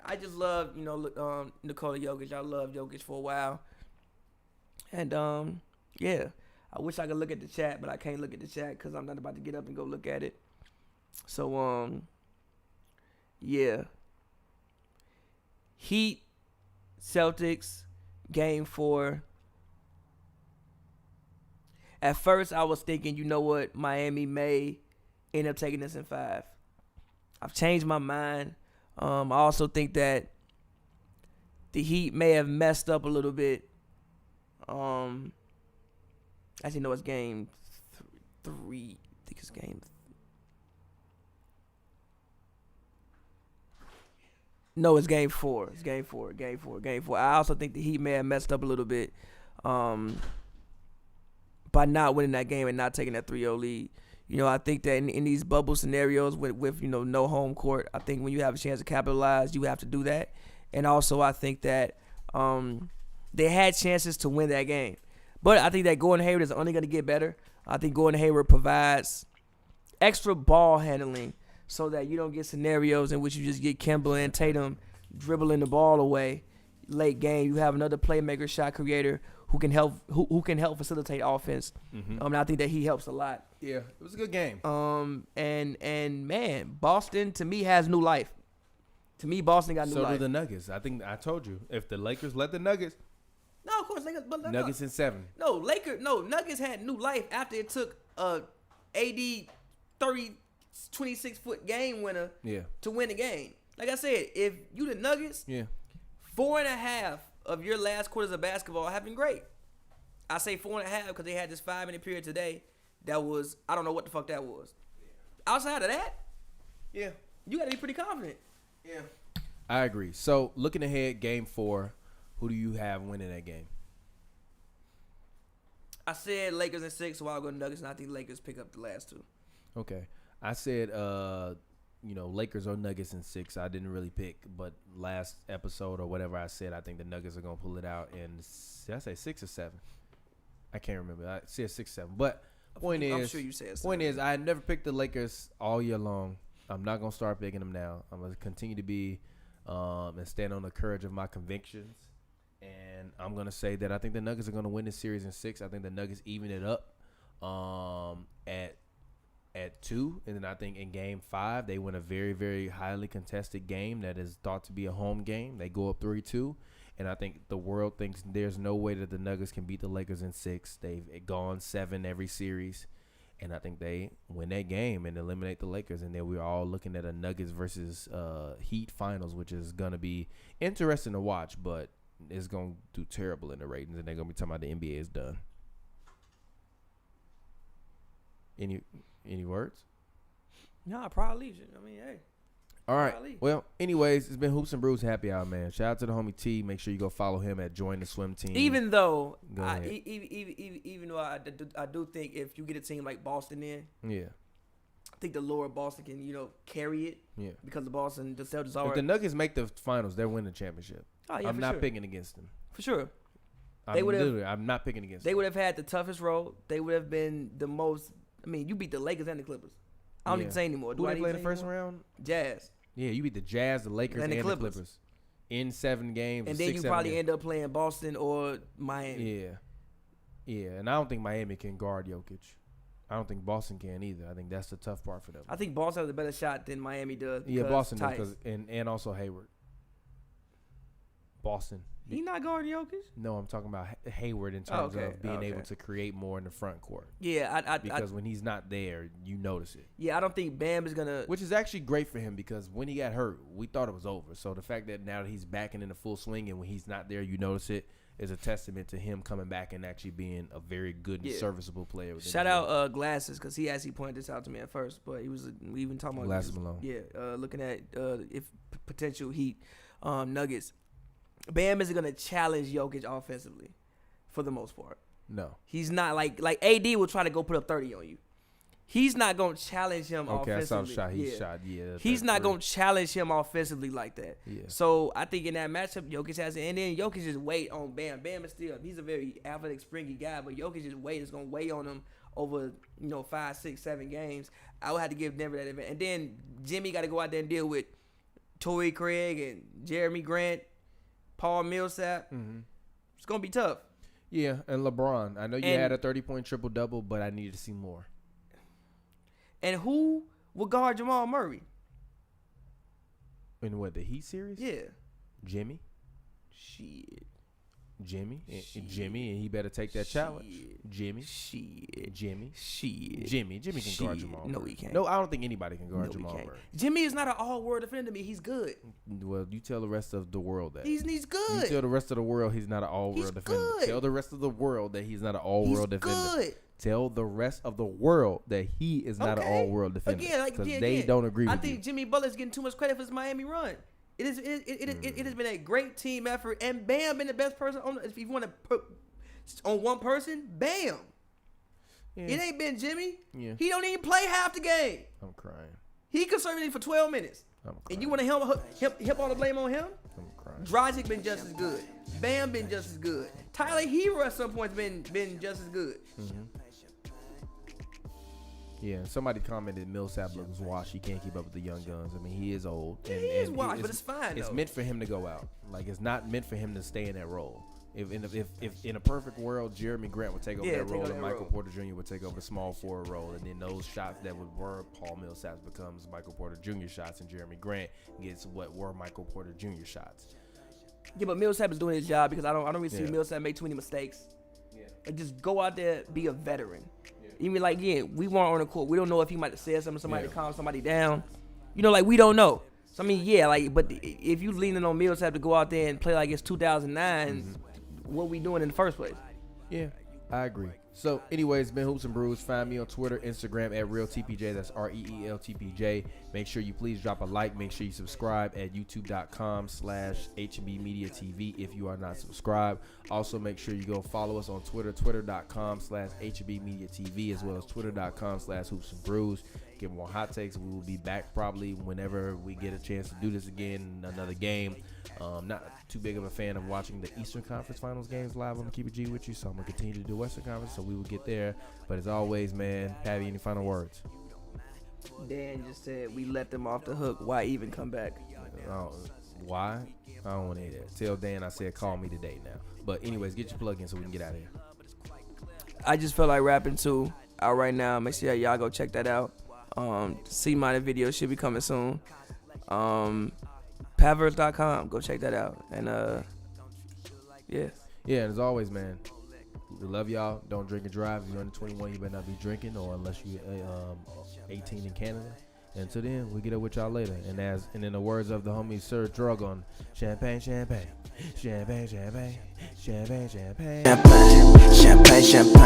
I just love, Nikola Jokic. I loved Jokic for a while. And, yeah, I wish I could look at the chat, but I can't look at the chat because I'm not about to get up and go look at it. So, yeah. Heat, Celtics, Game 4. At first, I was thinking, you know what, Miami may end up taking this in 5. I've changed my mind. I also think that the Heat may have messed up a little bit. Actually, no, it's Game 3. I think it's Game 3. No, it's Game 4. It's Game 4. I also think the Heat may have messed up a little bit by not winning that game and not taking that 3-0 lead. I think that in these bubble scenarios with no home court, I think when you have a chance to capitalize, you have to do that. And also, I think that they had chances to win that game. But I think that Gordon Hayward is only going to get better. I think Gordon Hayward provides extra ball handling so that you don't get scenarios in which you just get Kemba and Tatum dribbling the ball away late game. You have another playmaker, shot creator who can help facilitate offense. Mm-hmm. And I think that he helps a lot. Yeah, it was a good game. And man, Boston to me has new life. To me, Boston got new life. So do the Nuggets. I think I told you if the Lakers let the Nuggets. No, of course, Nuggets in 7. Nuggets had new life after it took AD 26-foot game winner to win the game. Like I said, if you the Nuggets, 4.5 of your last quarters of basketball have been great. I say 4.5 because they had this 5-minute period today that was, I don't know what the fuck that was. Outside of that, you got to be pretty confident. Yeah. I agree. So, looking ahead, Game 4, who do you have winning that game? I said Lakers in 6, so I'll go Nuggets, and I think Lakers pick up the last 2. Okay. I said, Lakers or Nuggets in 6. I didn't really pick, but last episode or whatever I said, I think the Nuggets are going to pull it out in, did I say 6 or 7? I can't remember. I said 6, 7. But I'm sure you said 7. Point is, I never picked the Lakers all year long. I'm not going to start picking them now. I'm going to continue to be and stand on the courage of my convictions. And I'm going to say that I think the Nuggets are going to win this series in 6. I think the Nuggets even it up at at 2, and then I think in Game 5 they win a very, very highly contested game that is thought to be a home game. They go up 3-2, and I think the world thinks there's no way that the Nuggets can beat the Lakers in 6. They've gone 7 every series, and I think they win that game and eliminate the Lakers, and then we're all looking at a Nuggets versus Heat finals, which is gonna be interesting to watch, but it's gonna do terrible in the ratings, and they're gonna be talking about the NBA is done. Any words? Nah, probably. I mean, hey. All right. Probably. Well, anyways, it's been Hoops and Brews Happy Hour, man. Shout out to the homie T. Make sure you go follow him at Join the Swim Team. Even though, Go I do think if you get a team like Boston in, Yeah. I think the lower Boston can, carry it. Yeah. Because the Celtics If are. the Nuggets make the finals, they're winning the championship. Oh, yeah, I'm for not sure. picking against them. For sure. I'm not picking against They them. would have had the toughest road. They would have been the most. I mean, you beat the Lakers and the Clippers. I don't need to say anymore. Who they play in the first round? Jazz. Yeah, you beat the Jazz, the Lakers, and the Clippers in 7 games. And or then 6, you 7 probably games. end up playing Boston or Miami. Yeah. Yeah, and I don't think Miami can guard Jokic. I don't think Boston can either. I think that's the tough part for them. I think Boston has a better shot than Miami does. Yeah, Boston Tice. does, and also Hayward. Boston. He not guarding Jokic? No, I'm talking about Hayward in terms Okay, of being okay. able to create more in the front court. Yeah, Because when he's not there, you notice it. I don't think Bam is gonna. Which is actually great for him because when he got hurt, we thought it was over. So the fact that now that he's back and in the full swing, and when he's not there, you notice it, is a testament to him coming back and actually being a very good and serviceable player. within Shout the league. out Glasses because he actually pointed this out to me at first, but we even talking about Glasses Malone. Yeah, looking at if potential Heat Nuggets. Bam isn't gonna challenge Jokic offensively, for the most part. No. He's not like AD will try to go put up 30 on you. He's not gonna challenge him Okay, I saw offensively. the shot. He shot. Yeah. He's not going gonna challenge him offensively like that. Yeah. So I think in that matchup, Jokic has it, and then Jokic just wait on Bam. Bam is still he's a very athletic, springy guy, but Jokic just wait is gonna weigh on him over 5, 6, 7 games. I would have to give Denver that advantage. And then Jimmy got to go out there and deal with Torrey Craig and Jeremy Grant, Paul Millsap. Mm-hmm. It's gonna be tough. Yeah, and LeBron. I know you And- had a 30-point triple-double, but I needed to see more. And who will guard Jamal Murray? In what, the Heat series? Yeah. Jimmy? Shit. Jimmy? Shit. Jimmy, and he better take that challenge. Shit. Jimmy? Shit. Jimmy? Shit. Jimmy can guard Shit. Jamal No, Murray. he can't. No, I don't think anybody can guard No, he Jamal can't. Murray. Jimmy is not an all-world defender to me. He's good. Well, you tell the rest of the world that. He's You good. tell the rest of the world he's not an all-world He's defender. good. Tell the rest of the world that he's not an He's all-world defender. good. Tell the rest of the world that he is not an Okay. all-world defender. Again, Because again, they don't agree I with think you. Jimmy Butler's getting too much credit for his Miami run. It has been a great team effort, and Bam been the best person on. If you want to put on one person, Bam. Yeah. It ain't been Jimmy. Yeah. He don't even play half the game. I'm crying. He conservative for 12 minutes. I'm crying. And you want to hip all the blame on him? I'm crying. Dragic been just as good. Bam been just as good. Tyler Hero at some points been just as good. Yeah, somebody commented Millsap looks washed. He can't keep up with the young guns. I mean, he is old. Yeah, he is washed, but it's fine, It's though. meant for him to go out. Like, it's not meant for him to stay in that role. If in a perfect world, Jeremy Grant would take over Yeah, that take role, over and that Michael role. Porter Jr. would take over the small forward role, and then those shots that were Paul Millsap becomes Michael Porter Jr. shots, and Jeremy Grant gets what were Michael Porter Jr. shots. Yeah, but Millsap is doing his job because I don't really see Yeah. Millsap make too many mistakes. Yeah. Like, just go out there, be a veteran. Even like, we weren't on the court. We don't know if he might have said something to somebody to calm somebody down. We don't know. So, I mean, but if you leaning on Millsap to go out there and play like it's 2009, what we doing in the first place? Yeah, I agree. So, anyways, been Hoops and Brews. Find me on Twitter, Instagram at RealTPJ. That's ReelTPJ. Make sure you please drop a like. Make sure you subscribe at youtube.com/HNB Media TV if you are not subscribed. Also, make sure you go follow us on Twitter, twitter.com/HNB Media TV, as well as twitter.com/Hoops and Brews. Give more hot takes. We will be back probably whenever we get a chance to do this again, another game. Not too big of a fan of watching the Eastern Conference Finals games live. I'm going to keep it G with you, so I'm going to continue to do Western Conference, so we will get there. But as always, man, Patty, any final words? Dan just said we let them off the hook. Why even come back? Why? I don't want to hear that. Tell Dan I said call me today now. But anyways, get your plug in so we can get out of here. I just feel like rapping too out right now. Make sure y'all go check that out. C-minor video should be coming soon. Pavers.com. Go check that out. And yeah. Yeah, and as always, man, we love y'all. Don't drink and drive. If you're under 21, you better not be drinking, or unless you 18 in Canada. And until then, we'll get up with y'all later. And in the words of the homie Sir Drugon, champagne, champagne, champagne, champagne, champagne, champagne. Champagne, champagne, champagne.